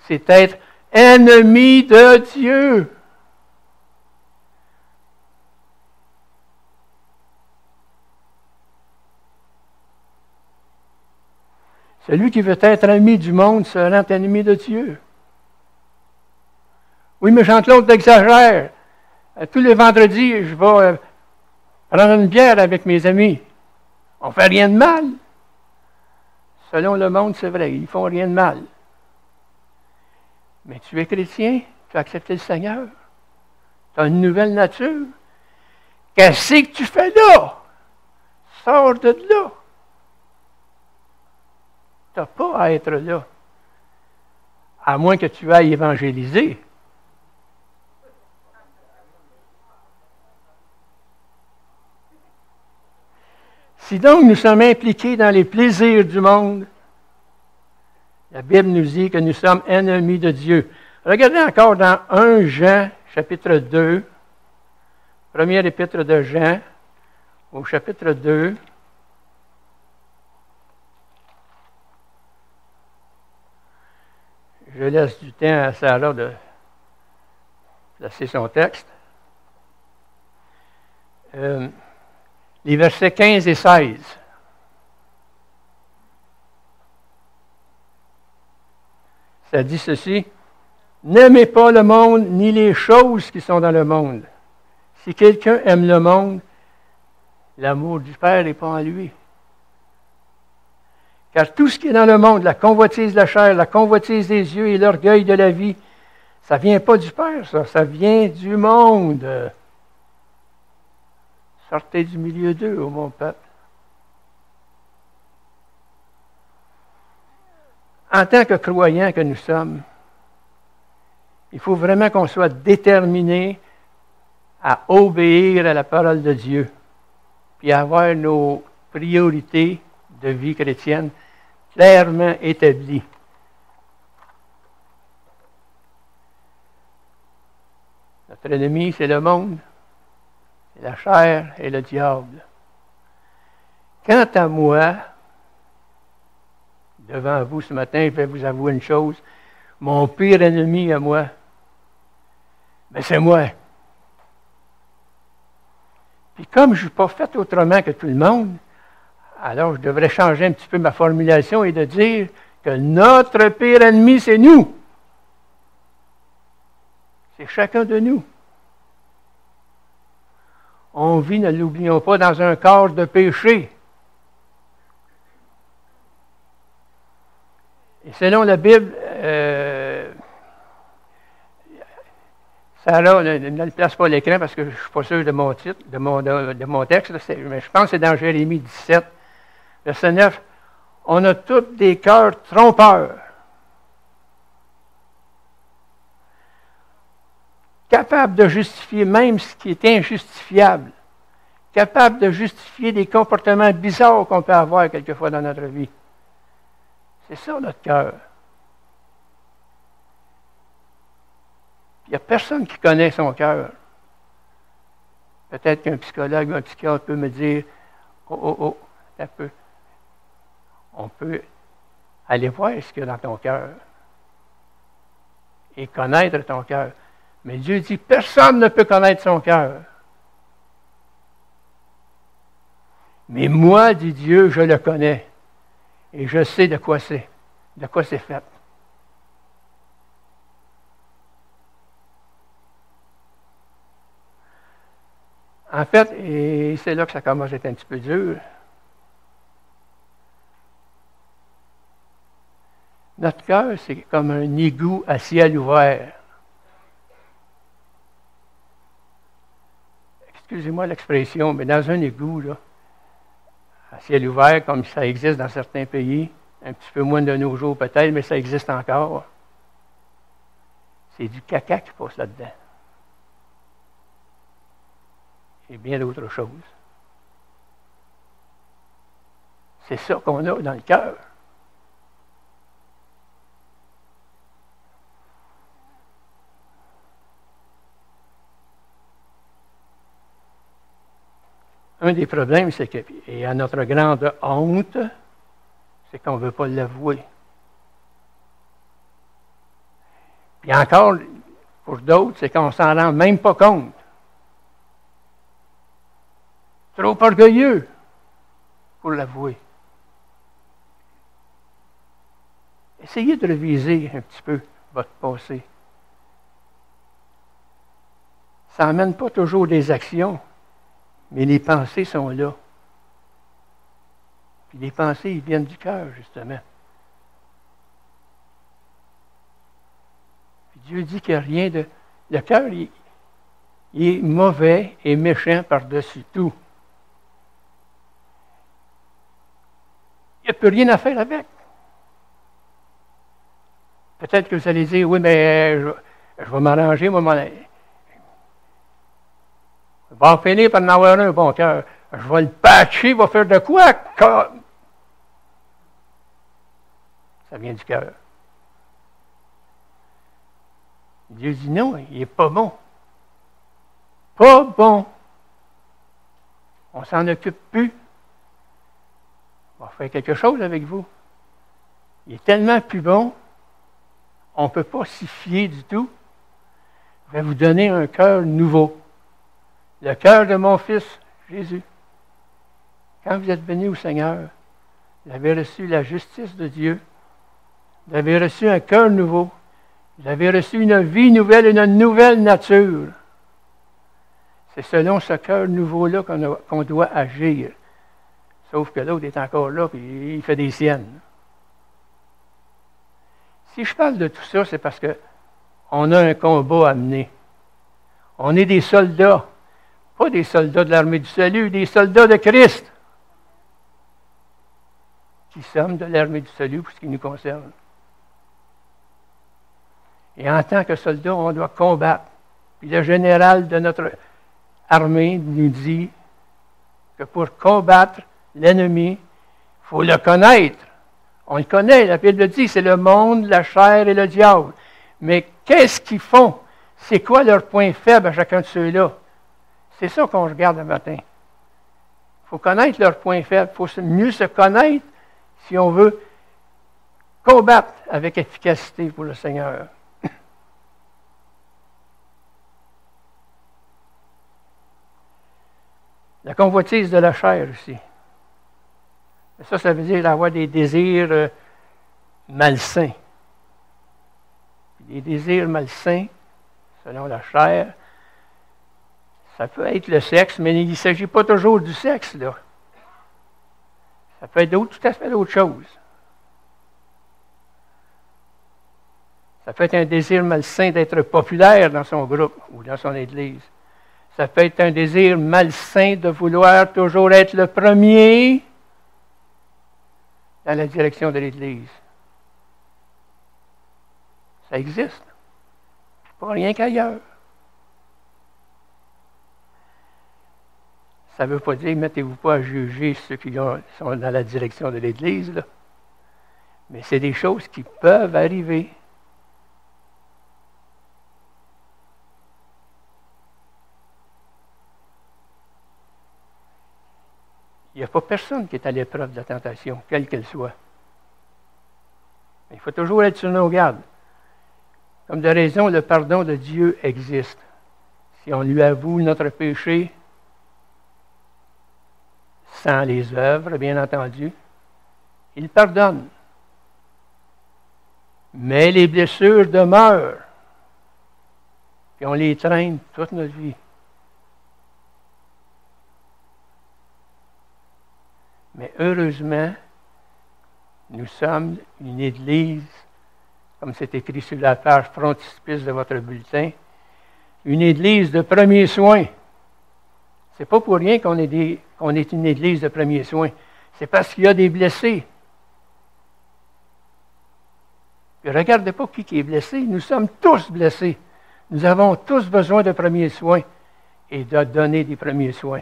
c'est être ennemi de Dieu? Celui qui veut être ami du monde se rend ennemi de Dieu. Oui, mais Jean-Claude exagère. Tous les vendredis, je vais prendre une bière avec mes amis. On ne fait rien de mal. Selon le monde, c'est vrai, ils ne font rien de mal. Mais tu es chrétien, tu as accepté le Seigneur. Tu as une nouvelle nature. Qu'est-ce que tu fais là? Sors de là. Tu n'as pas à être là. À moins que tu ailles évangéliser. Si donc nous sommes impliqués dans les plaisirs du monde, la Bible nous dit que nous sommes ennemis de Dieu. Regardez encore dans 1 Jean, chapitre 2, premier épître de Jean, au chapitre 2. Je laisse du temps à Sarah de placer son texte. Les versets 15 et 16. Ça dit ceci: n'aimez pas le monde ni les choses qui sont dans le monde. Si quelqu'un aime le monde, l'amour du Père n'est pas en lui. Car tout ce qui est dans le monde, la convoitise de la chair, la convoitise des yeux et l'orgueil de la vie, ça ne vient pas du Père, ça vient du monde. Sortez du milieu d'eux, ô mon peuple. En tant que croyants que nous sommes, il faut vraiment qu'on soit déterminés à obéir à la parole de Dieu, puis à avoir nos priorités de vie chrétienne clairement établies. Notre ennemi, c'est le monde, c'est la chair et le diable. Quant à moi, devant vous ce matin, je vais vous avouer une chose, mon pire ennemi à moi, ben c'est moi. Puis comme je ne suis pas fait autrement que tout le monde, alors je devrais changer un petit peu ma formulation et de dire que notre pire ennemi, c'est nous. C'est chacun de nous. On vit, ne l'oublions pas, dans un corps de péché. Et selon la Bible, Sarah ne le place pas à l'écran parce que je ne suis pas sûr de mon titre, de mon texte, mais je pense que c'est dans Jérémie 17, verset 9. On a tous des cœurs trompeurs, capables de justifier même ce qui est injustifiable, capables de justifier des comportements bizarres qu'on peut avoir quelquefois dans notre vie. C'est ça notre cœur. Il n'y a personne qui connaît son cœur. Peut-être qu'un psychologue ou un psychiatre peut me dire, un peu. On peut aller voir ce qu'il y a dans ton cœur et connaître ton cœur. Mais Dieu dit, personne ne peut connaître son cœur. Mais moi, dit Dieu, je le connais. Et je sais de quoi c'est fait. En fait, et c'est là que ça commence à être un petit peu dur, notre cœur, c'est comme un égout à ciel ouvert. Excusez-moi l'expression, mais dans un égout, là, à ciel ouvert, comme ça existe dans certains pays, un petit peu moins de nos jours peut-être, mais ça existe encore. C'est du caca qui passe là-dedans. Et bien d'autres choses. C'est ça qu'on a dans le cœur. Un des problèmes, c'est que, et à notre grande honte, c'est qu'on ne veut pas l'avouer. Puis encore, pour d'autres, c'est qu'on ne s'en rend même pas compte. Trop orgueilleux pour l'avouer. Essayez de réviser un petit peu votre passé. Ça n'amène pas toujours des actions. Mais les pensées sont là. Puis les pensées, ils viennent du cœur, justement. Puis Dieu dit qu'il n'y a rien de... Le cœur, il est mauvais et méchant par-dessus tout. Il n'y a plus rien à faire avec. Peut-être que vous allez dire, oui, mais je vais m'arranger, moi, je vais en finir par en avoir un bon cœur. Je vais le patcher, il va faire de quoi? Ça vient du cœur. Dieu dit non, il n'est pas bon. Pas bon. On ne s'en occupe plus. On va faire quelque chose avec vous. Il est tellement plus bon, on ne peut pas s'y fier du tout. Je vais vous donner un cœur nouveau. Le cœur de mon Fils, Jésus. Quand vous êtes venu au Seigneur, vous avez reçu la justice de Dieu. Vous avez reçu un cœur nouveau. Vous avez reçu une vie nouvelle, une nouvelle nature. C'est selon ce cœur nouveau-là qu'on doit agir. Sauf que l'autre est encore là et il fait des siennes. Si je parle de tout ça, c'est parce qu'on a un combat à mener. On est des soldats. Pas des soldats de l'armée du salut, des soldats de Christ. Qui sommes de l'armée du salut pour ce qui nous concerne. Et en tant que soldats, on doit combattre. Puis le général de notre armée nous dit que pour combattre l'ennemi, il faut le connaître. On le connaît, la Bible dit, c'est le monde, la chair et le diable. Mais qu'est-ce qu'ils font? C'est quoi leur point faible à chacun de ceux-là? C'est ça qu'on regarde le matin. Il faut connaître leurs points faibles. Il faut mieux se connaître si on veut combattre avec efficacité pour le Seigneur. La convoitise de la chair aussi. Ça veut dire avoir des désirs malsains. Des désirs malsains, selon la chair, ça peut être le sexe, mais il ne s'agit pas toujours du sexe, là. Ça peut être tout à fait d'autres choses. Ça peut être un désir malsain d'être populaire dans son groupe ou dans son église. Ça peut être un désir malsain de vouloir toujours être le premier dans la direction de l'Église. Ça existe. Pas rien qu'ailleurs. Ça ne veut pas dire, mettez-vous pas à juger ceux qui sont dans la direction de l'Église, là. Mais c'est des choses qui peuvent arriver. Il n'y a pas personne qui est à l'épreuve de la tentation, quelle qu'elle soit. Mais il faut toujours être sur nos gardes. Comme de raison, le pardon de Dieu existe. Si on lui avoue notre péché, sans les œuvres, bien entendu, il pardonne. Mais les blessures demeurent. Puis on les traîne toute notre vie. Mais heureusement, nous sommes une Église, comme c'est écrit sur la page frontispice de votre bulletin, une Église de premiers soins. Ce n'est pas pour rien qu'on est une Église de premiers soins. C'est parce qu'il y a des blessés. Puis regardez pas qui est blessé. Nous sommes tous blessés. Nous avons tous besoin de premiers soins et de donner des premiers soins.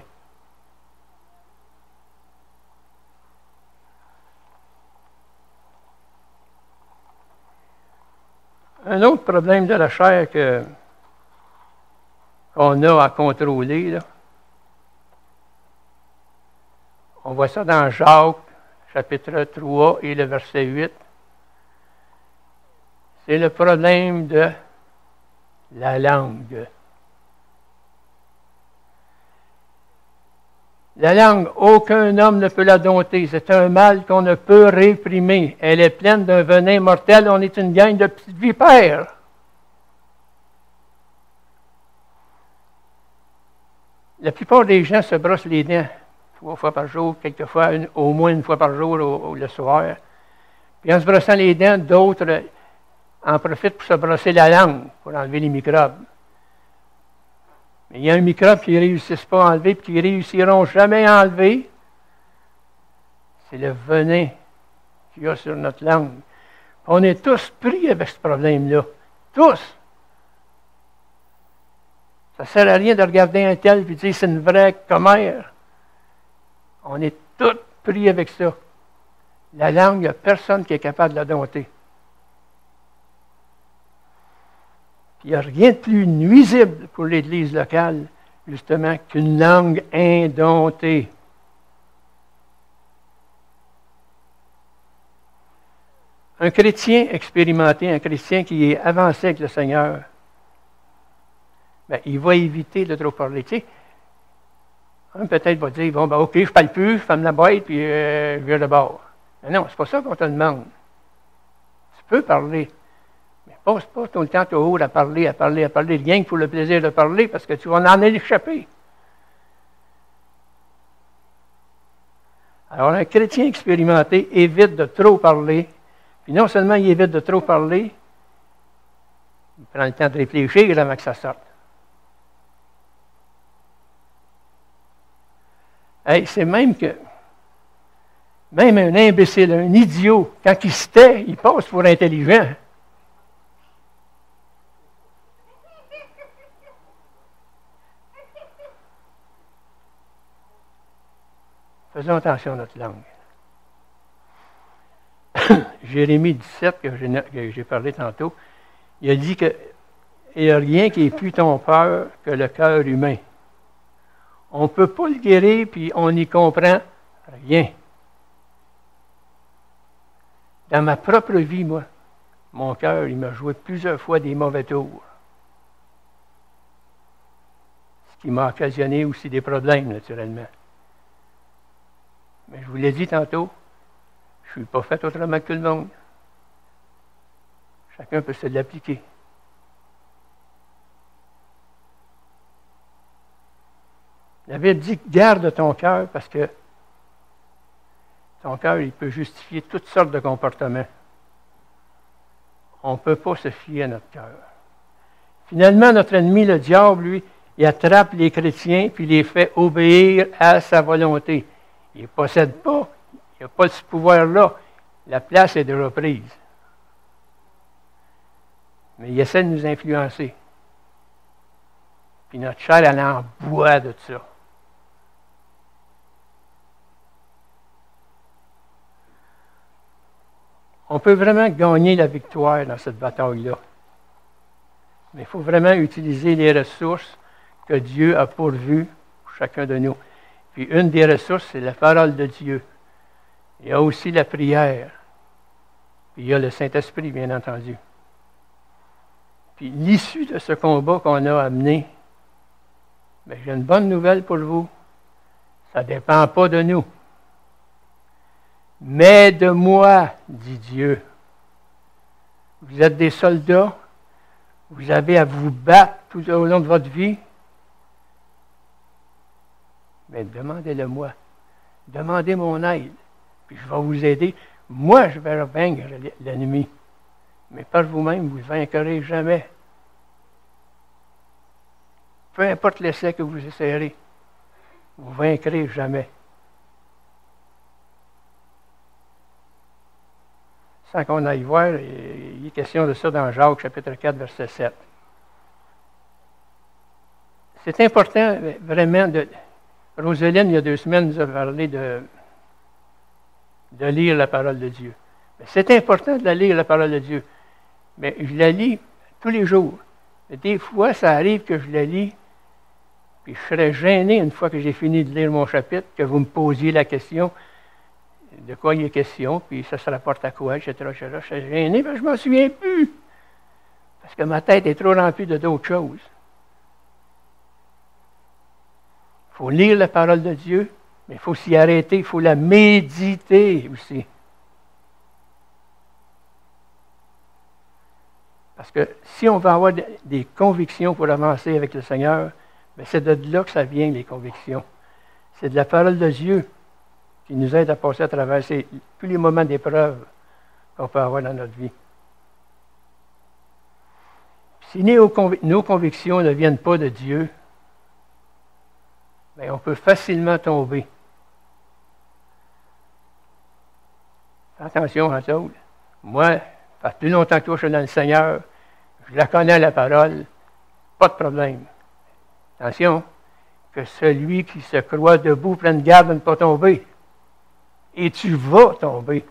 Un autre problème de la chair qu'on a à contrôler, là, on voit ça dans Jacques, chapitre 3 et le verset 8. C'est le problème de la langue. La langue, aucun homme ne peut la dompter. C'est un mal qu'on ne peut réprimer. Elle est pleine d'un venin mortel. On est une gang de petites vipères. La plupart des gens se brossent les dents 3 fois par jour, quelquefois au moins une fois par jour le soir. Puis en se brossant les dents, d'autres en profitent pour se brosser la langue, pour enlever les microbes. Mais il y a un microbe qu'ils ne réussissent pas à enlever et qu'ils ne réussiront jamais à enlever. C'est le venin qu'il y a sur notre langue. On est tous pris avec ce problème-là. Tous. Ça ne sert à rien de regarder un tel et de dire c'est une vraie commère. On est tous pris avec ça. La langue, il n'y a personne qui est capable de la dompter. Il n'y a rien de plus nuisible pour l'Église locale, justement, qu'une langue indomptée. Un chrétien expérimenté, un chrétien qui est avancé avec le Seigneur, bien, il va éviter de trop parler. Tu sais, un peut-être va dire, bon, ben, OK, je ne parle plus, je ferme la boîte, puis je viens de bord. Mais non, c'est pas ça qu'on te demande. Tu peux parler, mais passe pas tout le temps tout haut à parler, rien que pour le plaisir de parler, parce que tu vas en échapper. Alors, un chrétien expérimenté évite de trop parler. Puis non seulement il évite de trop parler, il prend le temps de réfléchir avant que ça sorte. Hey, c'est même que, même un imbécile, un idiot, quand il se tait, il passe pour intelligent. Faisons attention à notre langue. Jérémie 17, que j'ai parlé tantôt, il a dit qu'il n'y a rien qui est plus trompeur que le cœur humain. On ne peut pas le guérir, puis on n'y comprend rien. Dans ma propre vie, moi, mon cœur, il m'a joué plusieurs fois des mauvais tours. Ce qui m'a occasionné aussi des problèmes, naturellement. Mais je vous l'ai dit tantôt, je ne suis pas fait autrement que tout le monde. Chacun peut se l'appliquer. La Bible dit, garde ton cœur parce que ton cœur, il peut justifier toutes sortes de comportements. On ne peut pas se fier à notre cœur. Finalement, notre ennemi, le diable, lui, il attrape les chrétiens puis les fait obéir à sa volonté. Il ne possède pas. Il n'a pas ce pouvoir-là. La place est déjà prise. Mais il essaie de nous influencer. Puis notre chair, elle en boit de ça. On peut vraiment gagner la victoire dans cette bataille-là. Mais il faut vraiment utiliser les ressources que Dieu a pourvues pour chacun de nous. Puis une des ressources, c'est la parole de Dieu. Il y a aussi la prière. Puis il y a le Saint-Esprit, bien entendu. Puis l'issue de ce combat qu'on a amené, bien, j'ai une bonne nouvelle pour vous. Ça ne dépend pas de nous. Mais de moi, dit Dieu. Vous êtes des soldats. Vous avez à vous battre tout au long de votre vie. Mais demandez-le-moi. Demandez mon aide. Puis je vais vous aider. Moi, je vais vaincre l'ennemi. Mais par vous-même, vous ne vaincrez jamais. Peu importe l'essai que vous essayerez, vous ne vaincrez jamais. Sans qu'on aille voir, il est question de ça dans Jacques, chapitre 4, verset 7. C'est important, vraiment, Roseline, il y a 2 semaines, nous a parlé de lire la parole de Dieu. Mais c'est important de la lire, la parole de Dieu. Mais je la lis tous les jours. Mais des fois, ça arrive que je la lis, puis je serais gêné une fois que j'ai fini de lire mon chapitre, que vous me posiez la question, de quoi il est question, puis ça se rapporte à quoi, etc. Je suis gêné, mais je ne m'en souviens plus. Parce que ma tête est trop remplie de d'autres choses. Il faut lire la parole de Dieu, mais il faut s'y arrêter, il faut la méditer aussi. Parce que si on veut avoir des convictions pour avancer avec le Seigneur, bien c'est de là que ça vient, les convictions. C'est de la parole de Dieu qui nous aide à passer à travers tous les moments d'épreuve qu'on peut avoir dans notre vie. Si nos convictions ne viennent pas de Dieu, bien, on peut facilement tomber. Attention à ça. Moi, Ça fait plus longtemps que toi, je suis dans le Seigneur. Je la connais, la parole. Pas de problème. Attention, que celui qui se croit debout prenne garde de ne pas tomber. Et tu vas tomber.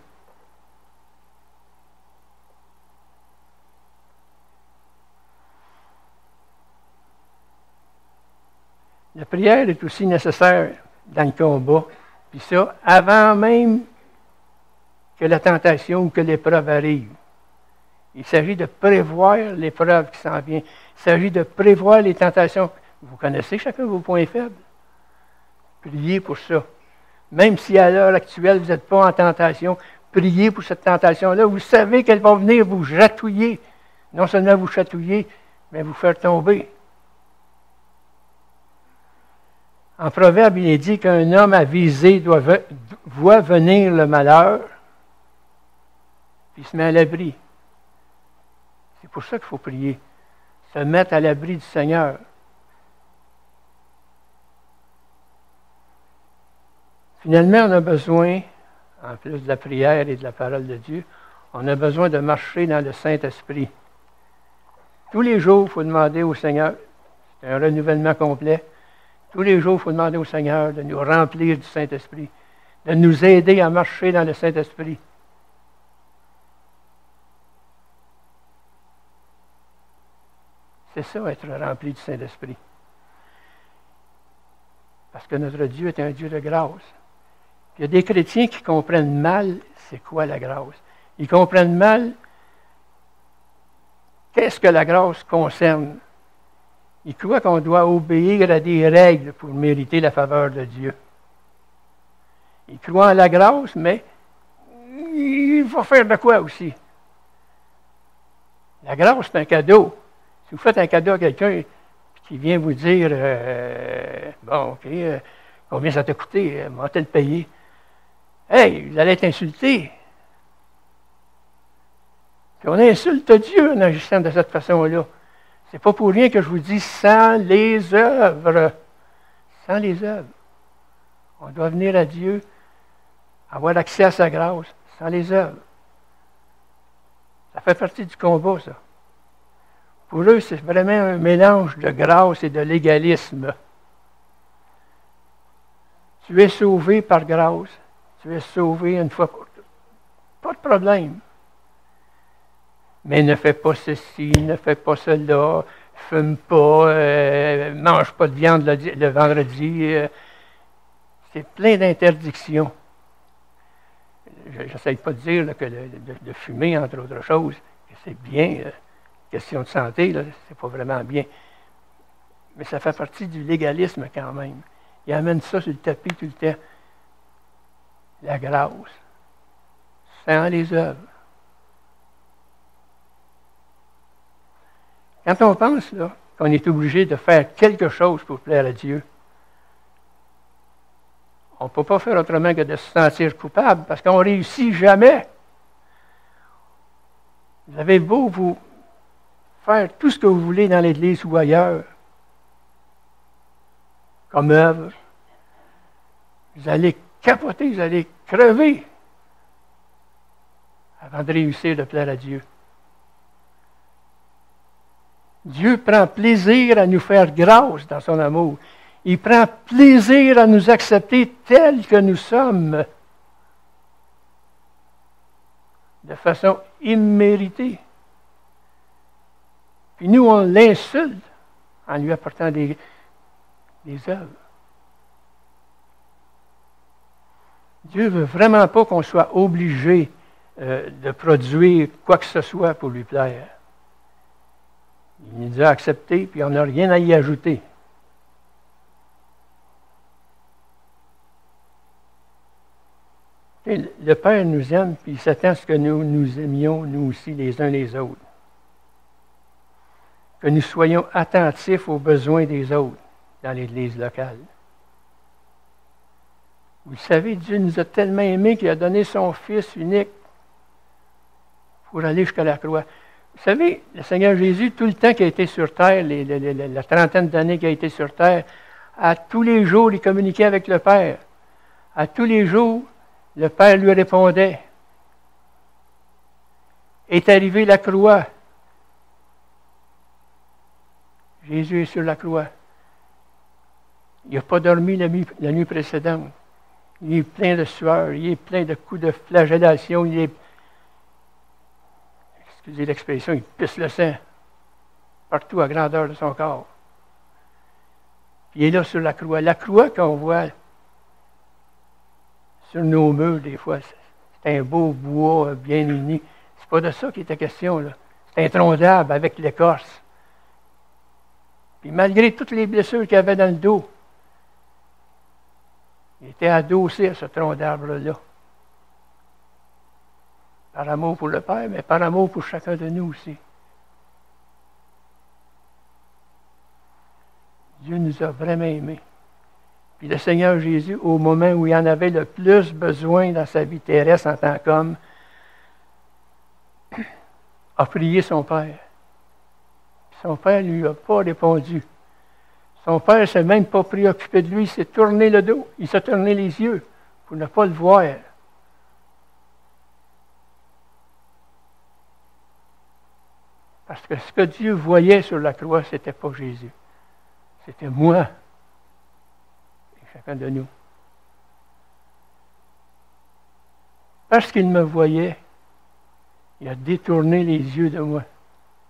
La prière est aussi nécessaire dans le combat. Puis ça, avant même que la tentation ou que l'épreuve arrive. Il s'agit de prévoir l'épreuve qui s'en vient. Il s'agit de prévoir les tentations. Vous connaissez chacun vos points faibles. Priez pour ça. Même si à l'heure actuelle, vous n'êtes pas en tentation, priez pour cette tentation-là. Vous savez qu'elle va venir vous chatouiller. Non seulement vous chatouiller, mais vous faire tomber. En Proverbe, il est dit qu'un homme avisé voit venir le malheur, puis il se met à l'abri. C'est pour ça qu'il faut prier. Se mettre à l'abri du Seigneur. Finalement, on a besoin, en plus de la prière et de la parole de Dieu, on a besoin de marcher dans le Saint-Esprit. Tous les jours, il faut demander au Seigneur, c'est un renouvellement complet, tous les jours, il faut demander au Seigneur de nous remplir du Saint-Esprit, de nous aider à marcher dans le Saint-Esprit. C'est ça, être rempli du Saint-Esprit. Parce que notre Dieu est un Dieu de grâce. Il y a des chrétiens qui comprennent mal c'est quoi la grâce. Ils comprennent mal qu'est-ce que la grâce concerne. Ils croient qu'on doit obéir à des règles pour mériter la faveur de Dieu. Ils croient en la grâce, mais il faut faire de quoi aussi? La grâce, c'est un cadeau. Si vous faites un cadeau à quelqu'un qui vient vous dire bon, OK, combien ça t'a coûté? M'a-t-elle le payer? Hey, vous allez être insulté. Puis on insulte Dieu en agissant de cette façon-là. C'est pas pour rien que je vous dis sans les œuvres. Sans les œuvres. On doit venir à Dieu, avoir accès à sa grâce, sans les œuvres. Ça fait partie du combat, ça. Pour eux, c'est vraiment un mélange de grâce et de légalisme. Tu es sauvé par grâce. Tu es sauvé une fois pour toutes. Pas de problème. Mais ne fais pas ceci, ne fais pas cela, fume pas, mange pas de viande le vendredi. C'est plein d'interdictions. J'essaie pas de dire là, que de fumer, entre autres choses, que c'est bien. Question de santé, là, c'est pas vraiment bien. Mais ça fait partie du légalisme quand même. Il amène ça sur le tapis tout le temps. La grâce. Sans les œuvres. Quand on pense là, qu'on est obligé de faire quelque chose pour plaire à Dieu, on ne peut pas faire autrement que de se sentir coupable parce qu'on ne réussit jamais. Vous avez beau vous faire tout ce que vous voulez dans l'Église ou ailleurs, comme œuvre, vous allez capoter, vous allez crever avant de réussir de plaire à Dieu. Dieu prend plaisir à nous faire grâce dans son amour. Il prend plaisir à nous accepter tels que nous sommes, de façon imméritée. Puis nous, on l'insulte en lui apportant des œuvres. Dieu ne veut vraiment pas qu'on soit obligé de produire quoi que ce soit pour lui plaire. Il nous a acceptés, puis on n'a rien à y ajouter. Et le Père nous aime, puis il s'attend à ce que nous nous aimions, nous aussi, les uns les autres. Que nous soyons attentifs aux besoins des autres dans l'Église locale. Vous savez, Dieu nous a tellement aimés qu'il a donné son Fils unique pour aller jusqu'à la croix. Vous savez, le Seigneur Jésus, tout le temps qu'il a été sur terre, la trentaine d'années qu'il a été sur terre, à tous les jours, il communiquait avec le Père. À tous les jours, le Père lui répondait. est arrivée la croix. Jésus est sur la croix. Il n'a pas dormi la nuit précédente. Il est plein de sueur, il est plein de coups de flagellation, excusez l'expression, il pisse le sang partout à grandeur de son corps. Puis il est là sur la croix. La croix qu'on voit sur nos murs, des fois, c'est un beau bois bien uni. C'est pas de ça qu'il était question, là. C'est un tronc d'arbre avec l'écorce. Puis malgré toutes les blessures qu'il avait dans le dos, il était adossé à ce tronc d'arbre-là. Par amour pour le Père, mais par amour pour chacun de nous aussi. Dieu nous a vraiment aimés. Puis le Seigneur Jésus, au moment où il en avait le plus besoin dans sa vie terrestre en tant qu'homme, a prié son Père. Son Père ne lui a pas répondu. Son Père ne s'est même pas préoccupé de lui, il s'est tourné le dos, il s'est tourné les yeux pour ne pas le voir. Parce que ce que Dieu voyait sur la croix, ce n'était pas Jésus. C'était moi et chacun de nous. Parce qu'il me voyait, il a détourné les yeux de moi,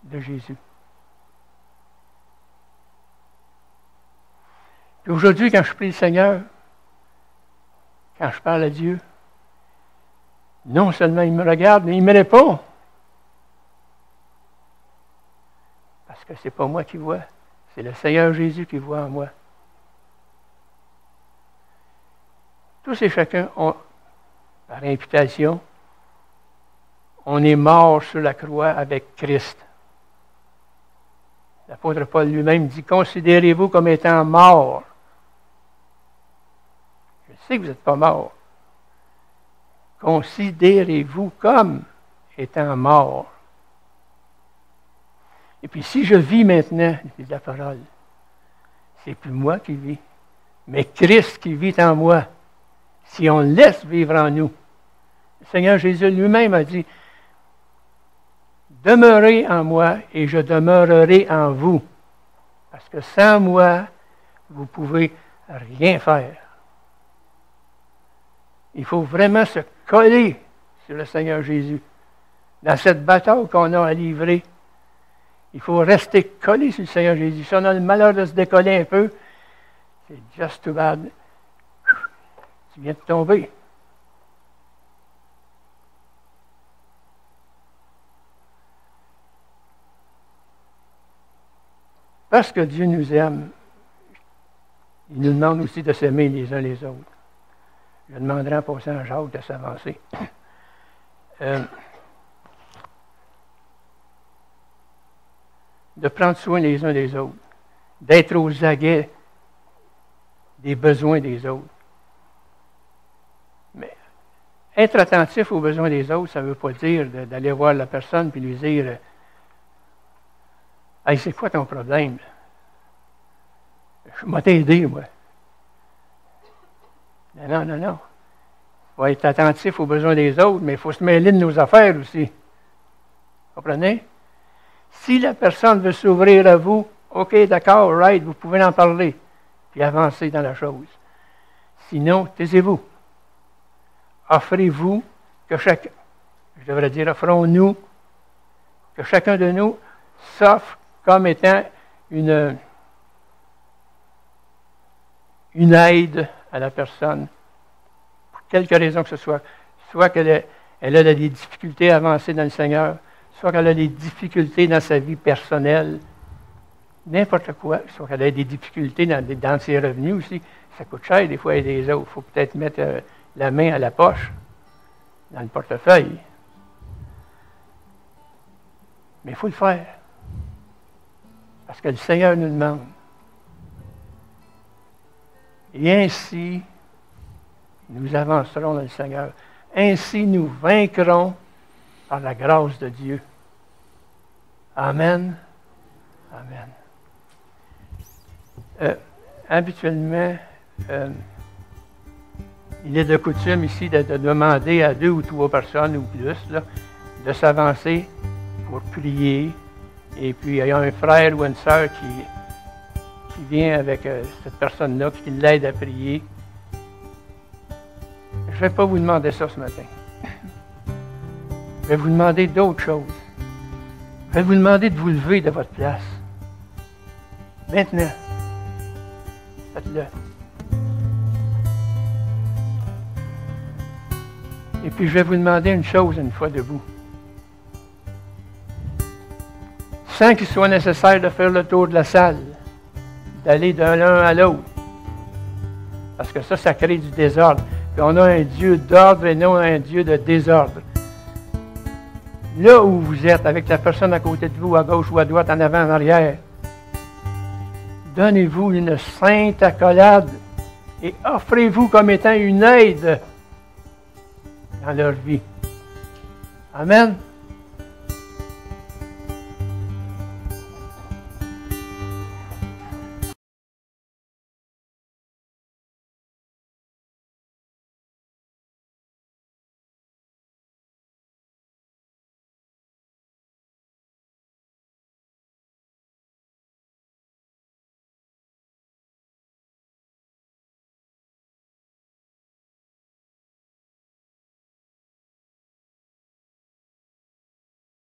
de Jésus. Et aujourd'hui, quand je prie le Seigneur, quand je parle à Dieu, non seulement il me regarde, mais il me répond. Parce que ce n'est pas moi qui vois, c'est le Seigneur Jésus qui voit en moi. Tous et chacun ont, par imputation, on est mort sur la croix avec Christ. L'apôtre Paul lui-même dit, considérez-vous comme étant mort. Je sais que vous n'êtes pas mort. Considérez-vous comme étant mort. Et puis si je vis maintenant, dit la parole, c'est plus moi qui vis, mais Christ qui vit en moi. Si on le laisse vivre en nous. Le Seigneur Jésus lui-même a dit, demeurez en moi et je demeurerai en vous. Parce que sans moi, vous ne pouvez rien faire. Il faut vraiment se coller sur le Seigneur Jésus. Dans cette bataille qu'on a à livrer, il faut rester collé sur le Seigneur Jésus. Si on a le malheur de se décoller un peu, c'est just too bad. Tu viens de tomber. Parce que Dieu nous aime, il nous demande aussi de s'aimer les uns les autres. Je demanderai en passant à Jacques de s'avancer. De prendre soin les uns des autres, d'être aux aguets des besoins des autres. Mais être attentif aux besoins des autres, ça ne veut pas dire d'aller voir la personne et lui dire « Hey, c'est quoi ton problème? Je vais t'aider, moi. » Non. Il faut être attentif aux besoins des autres, mais il faut se mêler de nos affaires aussi. Vous comprenez? Si la personne veut s'ouvrir à vous, OK, d'accord, right, vous pouvez en parler, puis avancer dans la chose. Sinon, taisez-vous. Offrez-vous que chacun, je devrais dire, offrons-nous, que chacun de nous s'offre comme étant une aide à la personne, pour quelque raison que ce soit. Soit qu'elle a des difficultés à avancer dans le Seigneur, soit qu'elle a des difficultés dans sa vie personnelle, n'importe quoi, soit qu'elle a des difficultés dans ses revenus aussi. Ça coûte cher des fois aider les autres. Il faut peut-être mettre la main à la poche, dans le portefeuille. Mais il faut le faire. Parce que le Seigneur nous demande. Et ainsi, nous avancerons dans le Seigneur. Ainsi, nous vaincrons par la grâce de Dieu. Amen. Amen. Habituellement, il est de coutume ici de demander à 2 ou 3 personnes ou plus là, de s'avancer pour prier. Et puis, il y a un frère ou une sœur qui vient avec cette personne-là, qui l'aide à prier. Je ne vais pas vous demander ça ce matin. Je vais vous demander d'autres choses. Je vais vous demander de vous lever de votre place. Maintenant, faites-le. Et puis, je vais vous demander une chose une fois debout. Sans qu'il soit nécessaire de faire le tour de la salle, d'aller d'un l'un à l'autre. Parce que ça crée du désordre. Puis on a un Dieu d'ordre et non un Dieu de désordre. Là où vous êtes, avec la personne à côté de vous, à gauche ou à droite, en avant, en arrière, donnez-vous une sainte accolade et offrez-vous comme étant une aide dans leur vie. Amen.